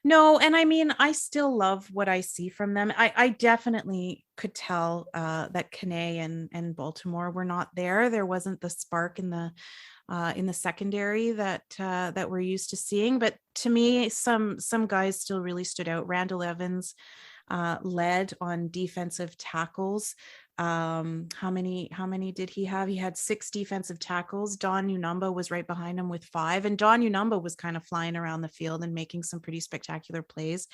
No, and I mean, I still love what I see from them. I definitely could tell that Kane and Baltimore were not there. There wasn't the spark in the secondary that we're used to seeing. But to me, some guys still really stood out. Randall Evans led on defensive tackles. How many did he have? He had 6 defensive tackles. Don Unumba was right behind him with 5, and Don Unumba was kind of flying around the field and making some pretty spectacular plays,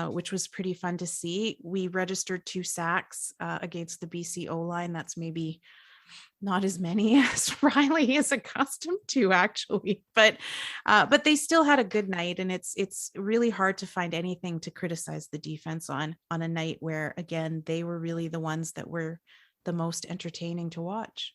which was pretty fun to see. We registered 2 sacks against the BC O line. That's maybe not as many as Riley is accustomed to, actually, but they still had a good night, and it's really hard to find anything to criticize the defense on a night where, again, they were really the ones that were the most entertaining to watch.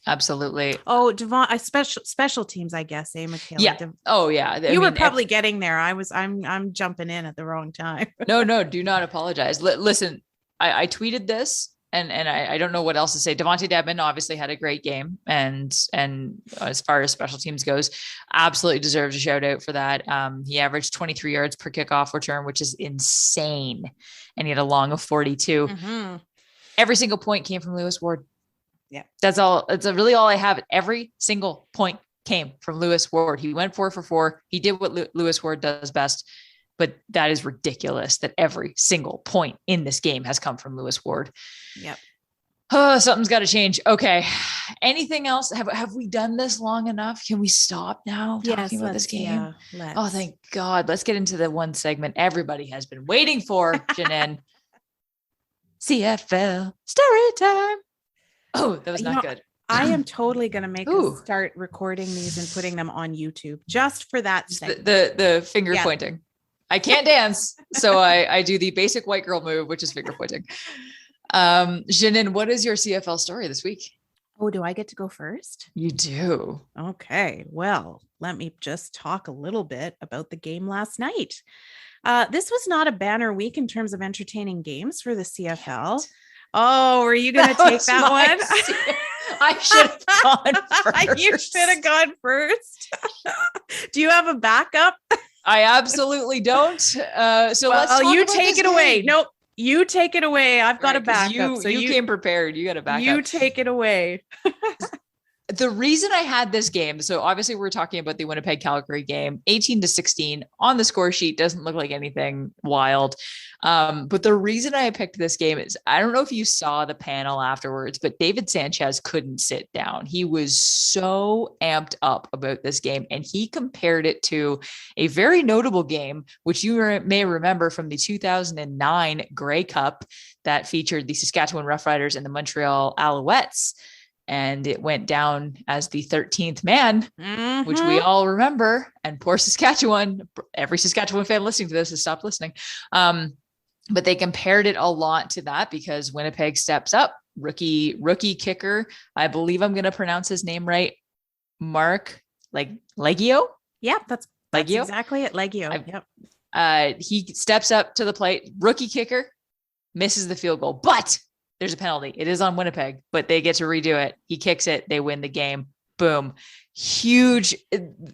Absolutely. Oh, Devon, special teams, I guess, Michaela? Yeah. Oh yeah. You were probably getting there. I'm jumping in at the wrong time. No, do not apologize. Listen, I tweeted this. And I don't know what else to say. Devontae Dedmon obviously had a great game, and as far as special teams goes, absolutely deserves a shout out for that. He averaged 23 yards per kickoff return, which is insane, and he had a long of 42. Mm-hmm. Every single point came from Lewis Ward. Yeah, that's all. That's really all I have. Every single point came from Lewis Ward. He went 4 for 4. He did what Lewis Ward does best. But that is ridiculous that every single point in this game has come from Lewis Ward. Yep. Oh, something's got to change. Okay. Anything else? Have we done this long enough? Can we stop now talking about this game? Yeah, oh, thank God. Let's get into the one segment everybody has been waiting for, Jeanine. CFL story time. Oh, that was not good. I am totally going to make us start recording these and putting them on YouTube just for that segment. The finger pointing. I can't dance, so I do the basic white girl move, which is finger pointing. Jeanine, what is your CFL story this week? Oh, do I get to go first? You do. Okay, well, let me just talk a little bit about the game last night. This was not a banner week in terms of entertaining games for the CFL. Oh, were you going to take that one? I should have gone first. You should have gone first. Do you have a backup? I absolutely don't. So let's talk you take it away. Nope. You take it away. I've got a backup. So you came prepared. You got a backup. You take it away. The reason I had this game, so obviously we're talking about the Winnipeg Calgary game, 18-16 on the score sheet, doesn't look like anything wild. But the reason I picked this game is, I don't know if you saw the panel afterwards, but David Sanchez couldn't sit down. He was so amped up about this game, and he compared it to a very notable game, which you may remember from the 2009 Grey Cup that featured the Saskatchewan Roughriders and the Montreal Alouettes. And it went down as the 13th man, which we all remember. And poor Saskatchewan, every Saskatchewan fan listening to this has stopped listening. But they compared it a lot to that because Winnipeg steps up. Rookie kicker. I believe I'm going to pronounce his name right. Mark Leggio. Yeah, that's Leggio. Exactly it. Leggio. Yep. He steps up to the plate. Rookie kicker misses the field goal, but there's a penalty. It is on Winnipeg, but they get to redo it. He kicks it. They win the game. Boom. Huge.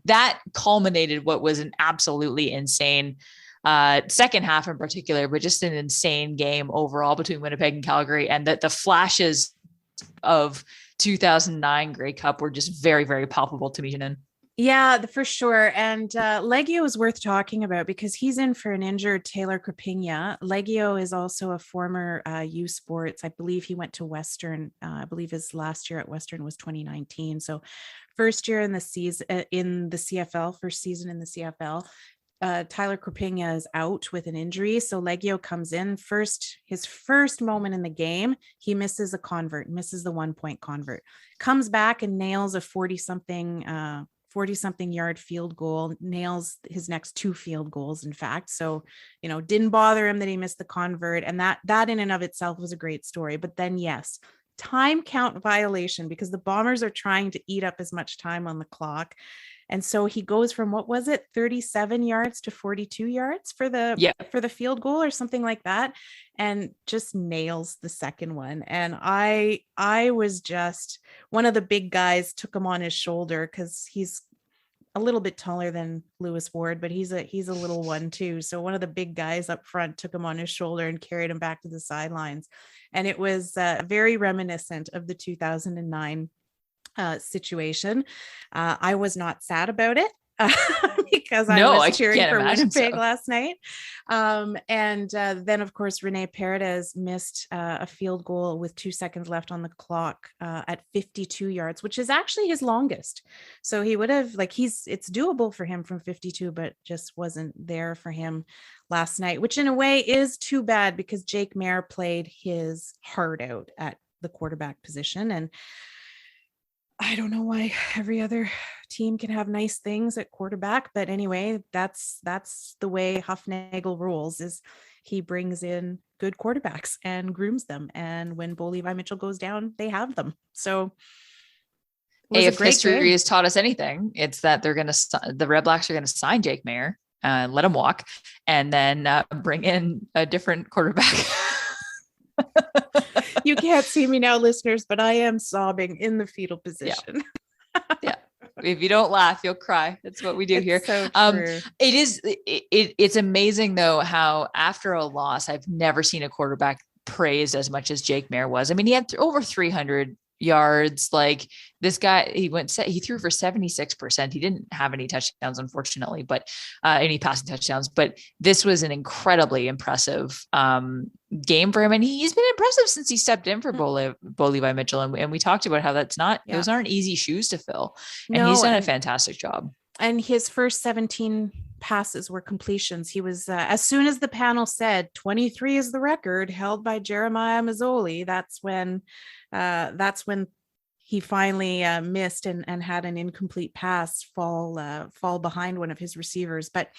That culminated what was an absolutely insane second half in particular, but just an insane game overall between Winnipeg and Calgary. And that the flashes of 2009 Grey Cup were just very, very palpable to me, Jeanine. Yeah, for sure. And Leggio is worth talking about because he's in for an injured Taylor Crapigna. Leggio is also a former U Sports. I believe he went to Western. I believe his last year at Western was 2019. So first year in the season in the CFL, first season in the CFL. Tyler Crapigna is out with an injury. So Leggio comes in his first moment in the game. He misses the 1-point convert, comes back and nails a 40-something yard field goal, nails his next 2 field goals, in fact. So, didn't bother him that he missed the convert. And that in and of itself was a great story. But then, yes, time count violation, because the Bombers are trying to eat up as much time on the clock. And so he goes from, 37 yards to 42 yards for the field goal or something like that, and just nails the second one. And I was just, one of the big guys took him on his shoulder because he's a little bit taller than Lewis Ward, but he's a little one too. So one of the big guys up front took him on his shoulder and carried him back to the sidelines. And it was very reminiscent of the 2009 situation. I was not sad about it. Because I was cheering for Winnipeg last night. And then, of course, Rene Paredes missed a field goal with 2 seconds left on the clock at 52 yards, which is actually his longest. So he would have, it's doable for him from 52, but just wasn't there for him last night, which in a way is too bad because Jake Maier played his heart out at the quarterback position. And I don't know why every other team can have nice things at quarterback, but anyway, that's the way Hufnagel rules. Is he brings in good quarterbacks and grooms them, and when Bo Levi Mitchell goes down, they have them. So if history has taught us anything, it's that the Red Blacks are going to sign Jake Maier, let him walk, and then bring in a different quarterback. You can't see me now, listeners, but I am sobbing in the fetal position. Yeah. If you don't laugh, you'll cry. That's what we do here. So true. It's amazing though, how after a loss, I've never seen a quarterback praised as much as Jake Maier was. I mean, he had over 300 yards. Like this guy, he threw for 76%. He didn't have any touchdowns, unfortunately, but any passing touchdowns, but this was an incredibly impressive game for him. And he's been impressive since he stepped in for Bo Levi Mitchell. And we talked about how those aren't easy shoes to fill. And he's done a fantastic job. And his first 17 passes were completions. He was, as soon as the panel said 23 is the record held by Jeremiah Mazzoli, that's when he finally missed and had an incomplete pass fall behind one of his receivers. But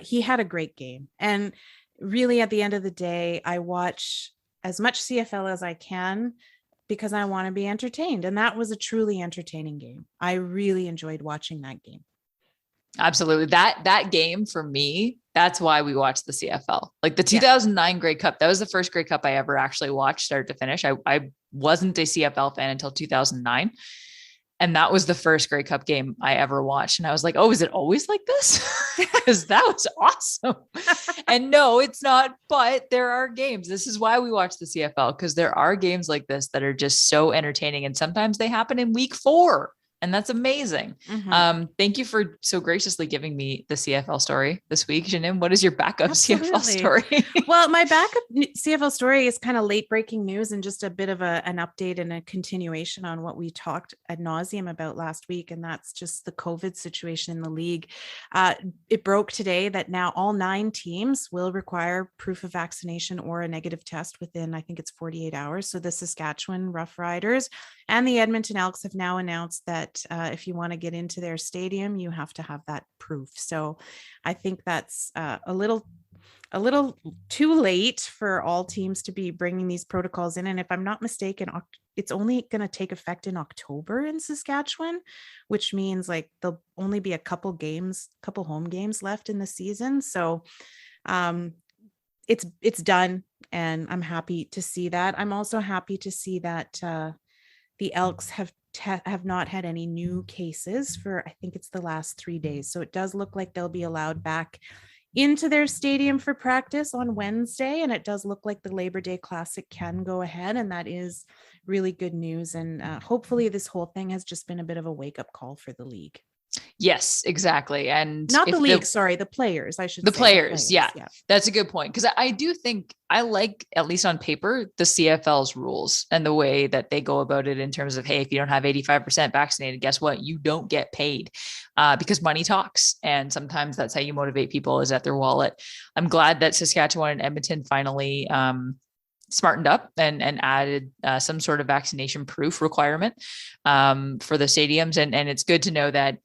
he had a great game. And really, at the end of the day, I watch as much CFL as I can because I want to be entertained. And that was a truly entertaining game. I really enjoyed watching that game. Absolutely. That game for me, that's why we watched the CFL. Like the 2009 Grey Cup, that was the first Grey Cup I ever actually watched start to finish. I wasn't a CFL fan until 2009. And that was the first Grey Cup game I ever watched. And I was like, oh, is it always like this? Because that was awesome. And no, it's not, but there are games. This is why we watch the CFL, because there are games like this that are just so entertaining. And sometimes they happen in week 4. And that's amazing. Mm-hmm. Thank you for so graciously giving me the CFL story this week. Janine, what is your backup CFL story? Well, my backup CFL story is kind of late breaking news and just a bit of an update and a continuation on what we talked ad nauseum about last week. And that's just the COVID situation in the league. It broke today that now all 9 teams will require proof of vaccination or a negative test within, I think it's 48 hours. So the Saskatchewan Roughriders and the Edmonton Elks have now announced that if you want to get into their stadium, you have to have that proof. So I think that's a little too late for all teams to be bringing these protocols in. And if I'm not mistaken, it's only going to take effect in October in Saskatchewan, which means like there'll only be a couple home games left in the season. So it's done. And I'm happy to see that. I'm also happy to see that the Elks have not had any new cases for, I think it's the last 3 days. So it does look like they'll be allowed back into their stadium for practice on Wednesday. And it does look like the Labor Day Classic can go ahead. And that is really good news. And hopefully this whole thing has just been a bit of a wake-up call for the league. Yes, exactly. And not the league, sorry, the players, I should say. The players, yeah. That's a good point. Because I do think I like, at least on paper, the CFL's rules and the way that they go about it in terms of, hey, if you don't have 85% vaccinated, guess what? You don't get paid because money talks. And sometimes that's how you motivate people, is at their wallet. I'm glad that Saskatchewan and Edmonton finally smartened up and added some sort of vaccination proof requirement for the stadiums. And it's good to know that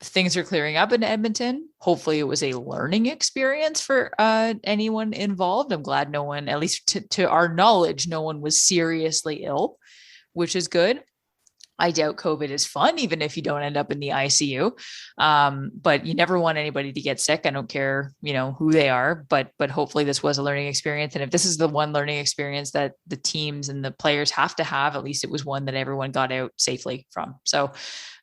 things are clearing up in Edmonton. Hopefully it was a learning experience for anyone involved. I'm glad no one, at least to our knowledge, no one was seriously ill, which is good. I doubt COVID is fun, even if you don't end up in the ICU. But you never want anybody to get sick. I don't care, who they are, but hopefully this was a learning experience. And if this is the one learning experience that the teams and the players have to have, at least it was one that everyone got out safely from. So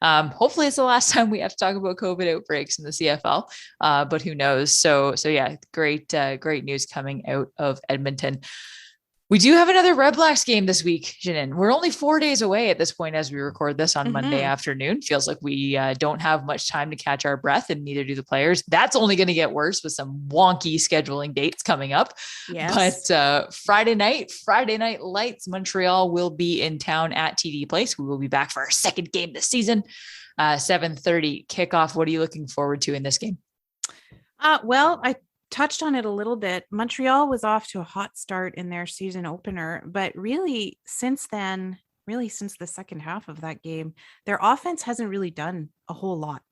hopefully it's the last time we have to talk about COVID outbreaks in the CFL. But who knows? So yeah, great news coming out of Edmonton. We do have another Red Blacks game this week, Janin. We're only 4 days away at this point as we record this on Monday afternoon. Feels like we don't have much time to catch our breath, and neither do the players. That's only going to get worse with some wonky scheduling dates coming up. Yes. But Friday night lights, Montreal will be in town at TD Place. We will be back for our second game this season. 7:30 kickoff. What are you looking forward to in this game? Well, I touched on it a little bit. Montreal was off to a hot start in their season opener, but really since then, since the second half of that game, their offense hasn't really done a whole lot.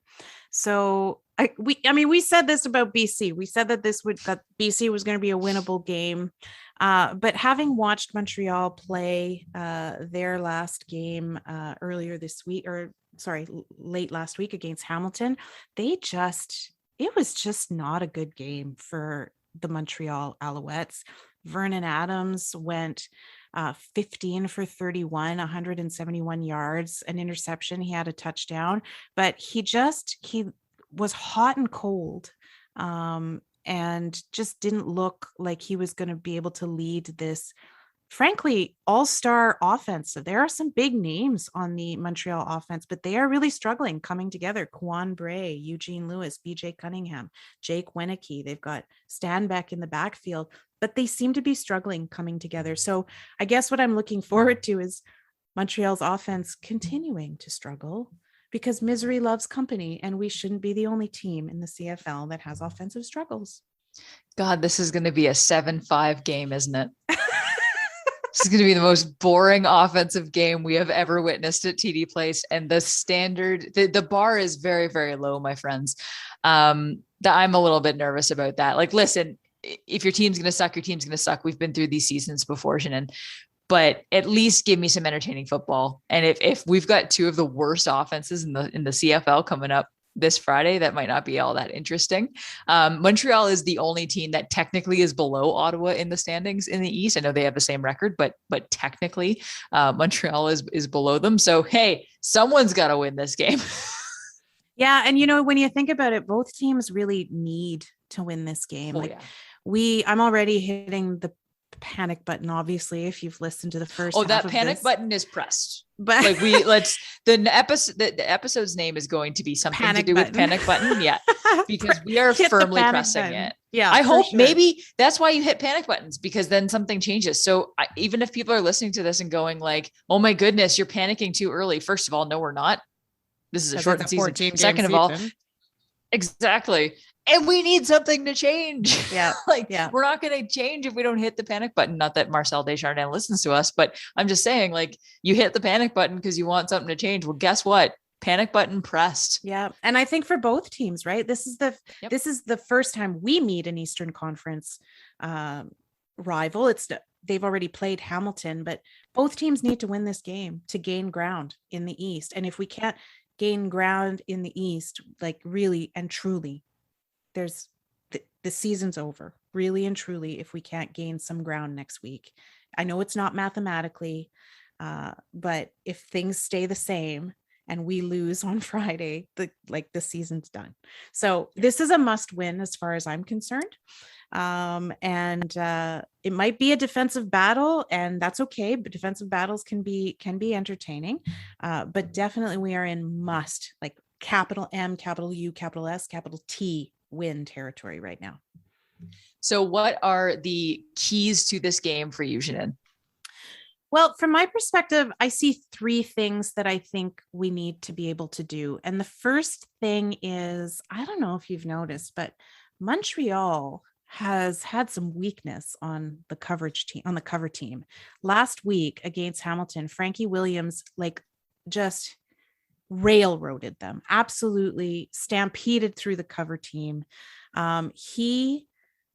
So we said this about BC. We said that that BC was going to be a winnable game. But having watched Montreal play their last game late last week against Hamilton, it was just not a good game for the Montreal Alouettes. Vernon Adams went 15 for 31, 171 yards, an interception. He had a touchdown, but he was hot and cold and just didn't look like he was going to be able to lead this, frankly, all-star offense. So there are some big names on the Montreal offense, but they are really struggling coming together. Quan Bray, Eugene Lewis, BJ Cunningham, Jake Wenicky. They've got Stanbeck in the backfield, but they seem to be struggling coming together. So I guess what I'm looking forward to is Montreal's offense continuing to struggle, because misery loves company, and we shouldn't be the only team in the CFL that has offensive struggles. God, this is going to be a 7-5 game, isn't it? This is going to be the most boring offensive game we have ever witnessed at TD Place. And the bar is very, very low, my friends. I'm a little bit nervous about that. Like, listen, if your team's going to suck, your team's going to suck. We've been through these seasons before, Shannon, but at least give me some entertaining football. And if we've got two of the worst offenses in the CFL coming up this Friday, that might not be all that interesting. Montreal is the only team that technically is below Ottawa in the standings in the East. I know they have the same record, but technically Montreal is below them. So, hey, someone's got to win this game. Yeah. And when you think about it, both teams really need to win this game. I'm already hitting the panic button, obviously, if you've listened to the first that panic button is pressed, but like the episode's name is going to be something panic to do button. With panic button. Yeah, because we are firmly pressing button. It. Yeah, I hope maybe that's why you hit panic buttons, because then something changes. So even if people are listening to this and going like, oh my goodness, you're panicking too early, first of all, no, we're not. This is a shortened season. Second of all, exactly. And we need something to change. Yeah. We're not going to change if we don't hit the panic button. Not that Marcel Desjardins listens to us, but I'm just saying, like, you hit the panic button because you want something to change. Well, guess what? Panic button pressed. Yeah. And I think for both teams, right? This is the first time we meet an Eastern Conference rival. They've already played Hamilton, but both teams need to win this game to gain ground in the East. And if we can't gain ground in the East, like really and truly, the season's over, really and truly, if we can't gain some ground next week. I know it's not mathematically, but if things stay the same and we lose on Friday, the season's done. So this is a must win as far as I'm concerned. And it might be a defensive battle, and that's okay, but defensive battles can be entertaining. But definitely we are in must, like capital M, capital U, capital S, capital T win territory right now. So what are the keys to this game for you, Shannon? Well, from my perspective, I see three things that I think we need to be able to do. And the first thing is, I don't know if you've noticed, but Montreal has had some weakness on the cover team. Last week against Hamilton, Frankie Williams just railroaded them, absolutely stampeded through the cover team. He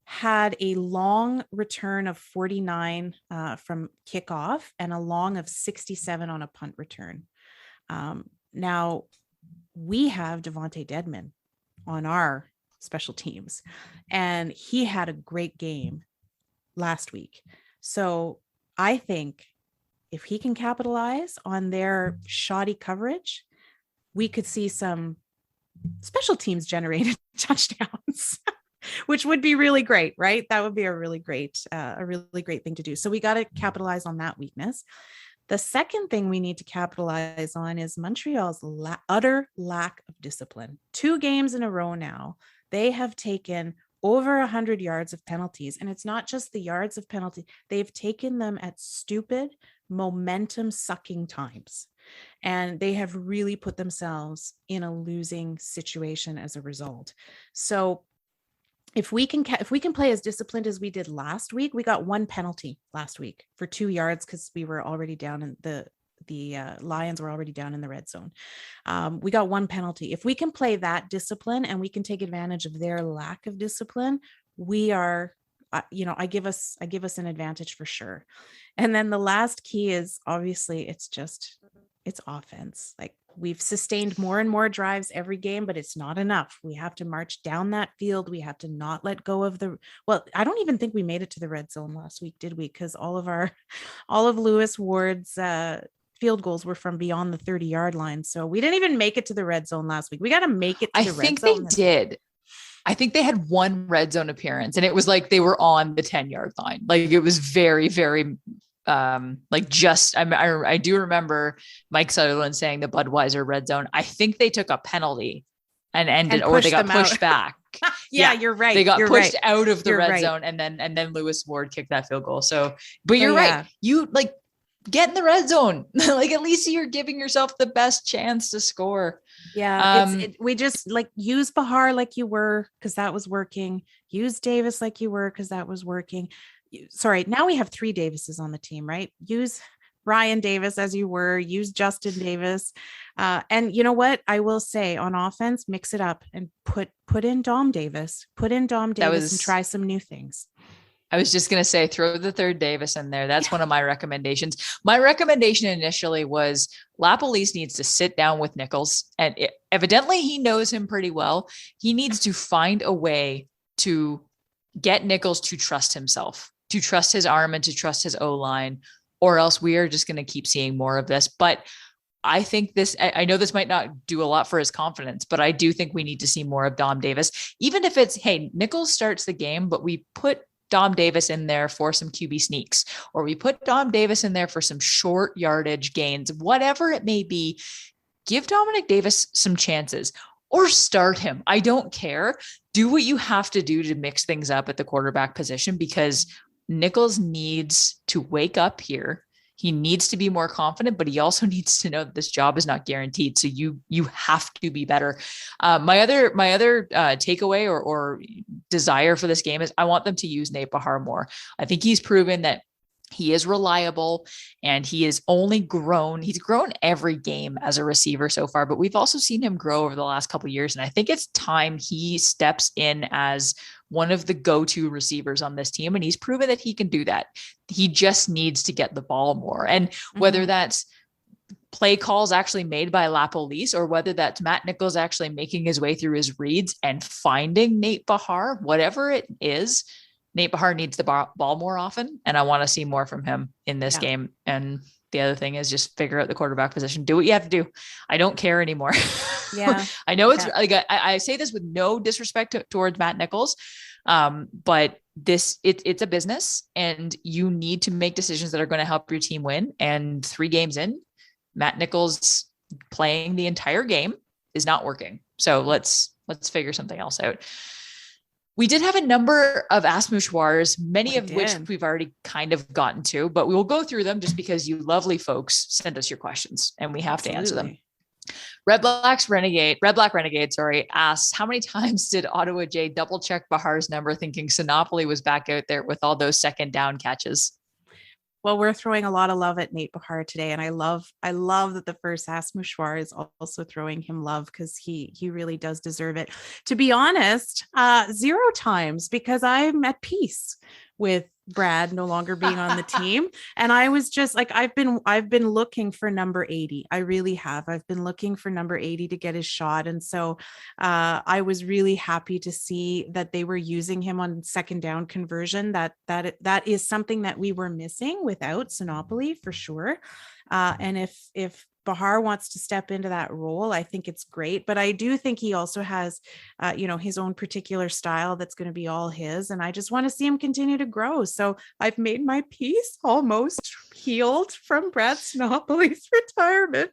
had a long return of 49 from kickoff and a long of 67 on a punt return. Now we have Devontae Dedman on our special teams, and he had a great game last week. So I think if he can capitalize on their shoddy coverage, we could see some special teams generated touchdowns, which would be really great, right? That would be a really great thing to do. So we got to capitalize on that weakness. The second thing we need to capitalize on is Montreal's utter lack of discipline. 2 games in a row now, they have taken over 100 yards of penalties. And it's not just the yards of penalty. They've taken them at stupid, momentum sucking times. And they have really put themselves in a losing situation as a result. So if we can play as disciplined as we did last week, we got 1 penalty last week for 2 yards because we were already down in the Lions were already down in the red zone. We got 1 penalty. If we can play that discipline and we can take advantage of their lack of discipline, we are, I give us an advantage for sure. And then the last key is obviously it's offense. Like, we've sustained more and more drives every game, but it's not enough. We have to march down that field. We have to not let go of I don't even think we made it to the red zone last week, did we? Because all of Lewis Ward's field goals were from beyond the 30-yard line. So we didn't even make it to the red zone last week. We got to make it to the red zone. I think they did. I think they had 1 red zone appearance, and it was like they were on the 10-yard line. Like, it was very, very I do remember Mike Sutherland saying the Budweiser red zone. I think they took a penalty and ended, or they got pushed back. Yeah, you're right. They got pushed pushed out of the red zone, and then Lewis Ward kicked that field goal. So, but you're right. You get in the red zone. Like, at least you're giving yourself the best chance to score. Yeah. We just use Bahar like you were, because that was working. Use Davis like you were, because that was working. Sorry, now we have 3 Davises on the team, right? Use Ryan Davis as you were, use Justin Davis. And you know what? I will say, on offense, mix it up and put in Dom Davis. And try some new things. I was just going to say, throw the 3rd Davis in there. That's one of my recommendations. My recommendation initially was LaPolice needs to sit down with Nichols, and evidently he knows him pretty well. He needs to find a way to get Nichols to trust himself, to trust his arm, and to trust his O-line, or else we are just going to keep seeing more of this. But I think I know this might not do a lot for his confidence, but I do think we need to see more of Dom Davis, even if it's, hey, Nichols starts the game, but we put Dom Davis in there for some QB sneaks, or we put Dom Davis in there for some short yardage gains, whatever it may be. Give Dominic Davis some chances, or start him. I don't care. Do what you have to do to mix things up at the quarterback position, because Nichols needs to wake up here. He needs to be more confident, but he also needs to know that this job is not guaranteed. So you have to be better. My other takeaway or desire for this game is I want them to use Nate Bahar more. I think he's proven that he is reliable, and he is only grown. He's grown every game as a receiver so far, but we've also seen him grow over the last couple of years. And I think it's time he steps in as one of the go-to receivers on this team. And he's proven that he can do that. He just needs to get the ball more. And whether that's play calls actually made by LaPolice, or whether that's Matt Nichols actually making his way through his reads and finding Nate Bahar, whatever it is, Nate Bahar needs the ball more often, and I want to see more from him in this game. And the other thing is just figure out the quarterback position. Do what you have to do. I don't care anymore. Yeah. I know it's like, I say this with no disrespect towards Matt Nichols. But it's a business, and you need to make decisions that are going to help your team win. And 3 games in, Matt Nichols playing the entire game is not working. So let's figure something else out. We did have a number of Ask Mouchoirs, many of which we've already kind of gotten to, but we will go through them just because you lovely folks send us your questions and we have to answer them. Red Black Renegade, asks, how many times did Ottawa J double check Bahar's number thinking Sinopoli was back out there with all those second down catches? Well, we're throwing a lot of love at Nate Bahar today. And I love that the first Ask Mouchoir is also throwing him love, because he really does deserve it. To be honest, 0 times, because I'm at peace with Brad no longer being on the team. And I was just like, I've been looking for number 80. I really have. I've been looking for number 80 to get his shot. And so I was really happy to see that they were using him on second down conversion. That is something that we were missing without Sinopoli for sure. And if Bahar wants to step into that role, I think it's great. But I do think he also has, his own particular style that's going to be all his. And I just want to see him continue to grow. So I've made my peace, almost healed from Brad Sinopoli's retirement.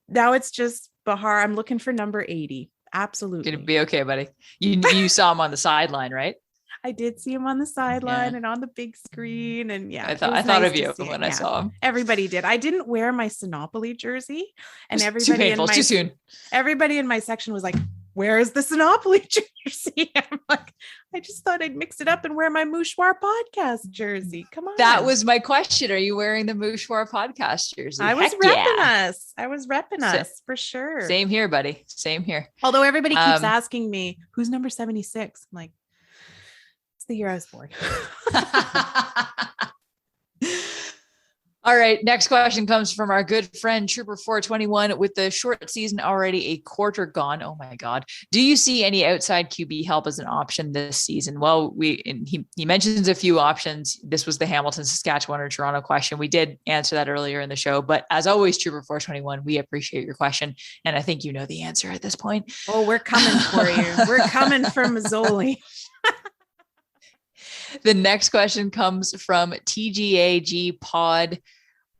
Now it's just Bahar. I'm looking for number 80. Absolutely. Gonna be okay, buddy. You saw him on the sideline, right? I did see him on the sideline and on the big screen. And I thought of you when I saw him. Everybody did. I didn't wear my Sinopoli jersey, and too painful. Too soon. Everybody in my section was like, where's the Sinopoli jersey? I'm like, I just thought I'd mix it up and wear my Mouchoir podcast jersey. Come on. That was my question. Are you wearing the Mouchoir podcast jersey? I was repping us for sure. Same here, buddy. Same here. Although everybody keeps asking me, who's number 76? I'm like, the year I was born. All right. Next question comes from our good friend Trooper 421. With the short season already a quarter gone, oh my God, do you see any outside QB help as an option this season? Well, he mentions a few options. This was the Hamilton, Saskatchewan, or Toronto question. We did answer that earlier in the show, but as always, Trooper 421, we appreciate your question, and I think you know the answer at this point. Oh, we're coming for you. We're coming for Mazzoli. The next question comes from TGAG Pod.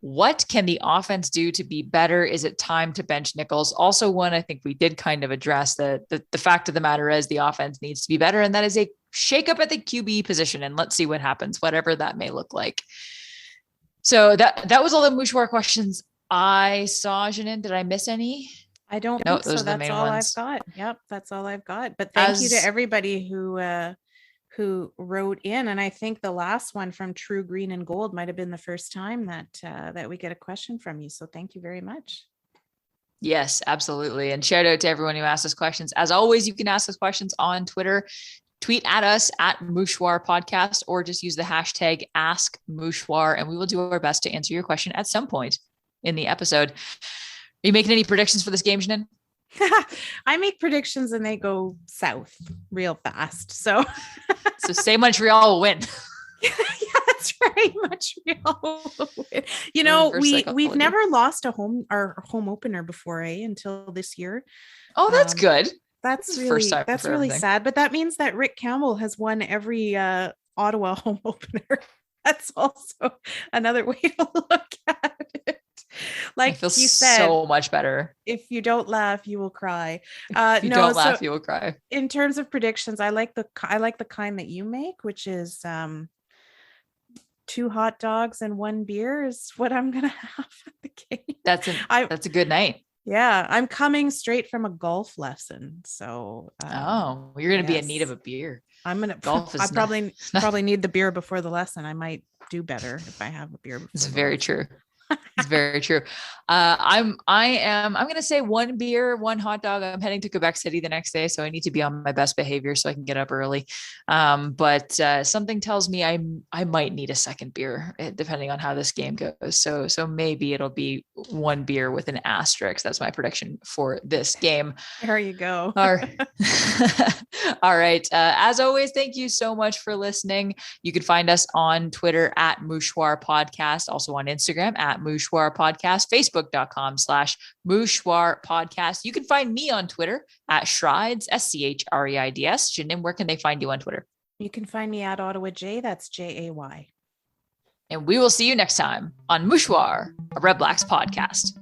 What can the offense do to be better? Is it time to bench Nichols? Also one I think we did kind of address. The fact of the matter is the offense needs to be better, and that is a shakeup at the QB position, and let's see what happens, whatever that may look like. So that was all the Mouchoir questions I saw. Janine, did I miss any? I don't think so. That's all I've got. Yep, that's all I've got. But thank you to everybody who wrote in. And I think the last one from True Green and Gold might have been the first time that we get a question from you. So thank you very much. Yes, absolutely. And shout out to everyone who asked us questions. As always, you can ask us questions on Twitter. Tweet at us at Mouchoir Podcast, or just use the hashtag #AskMouchoir, and we will do our best to answer your question at some point in the episode. Are you making any predictions for this game, Janine? I make predictions and they go south real fast. So say Montreal will win. Yeah, that's right. Montreal will win. You know, we've never lost our home opener before, until this year. Oh, that's good. That's really sad. But that means that Rick Campbell has won every Ottawa home opener. That's also another way to look at it. Like you said, so much better. If you don't laugh, you will cry. If you don't laugh, you will cry. In terms of predictions, I like the kind that you make, which is 2 hot dogs and 1 beer is what I'm gonna have at the game. That's a good night. Yeah, I'm coming straight from a golf lesson, so you're gonna be in need of a beer. I'm gonna golf. I probably need the beer before the lesson. I might do better if I have a beer. It's very true. It's very true. I'm going to say 1 beer, 1 hot dog. I'm heading to Quebec City the next day, so I need to be on my best behavior so I can get up early. But something tells me I might need a second beer depending on how this game goes. So maybe it'll be 1 beer with an asterisk. That's my prediction for this game. There you go. All right. All right. As always, thank you so much for listening. You can find us on Twitter at Mouchoir Podcast, also on Instagram at Mouchoir Podcast, Facebook.com/Mouchoir Podcast. You can find me on Twitter at Shrides, SCHREIDS. Janine, where can they find you on Twitter? You can find me at Ottawa J. That's JAY. And we will see you next time on Mouchoir, a Red Blacks podcast.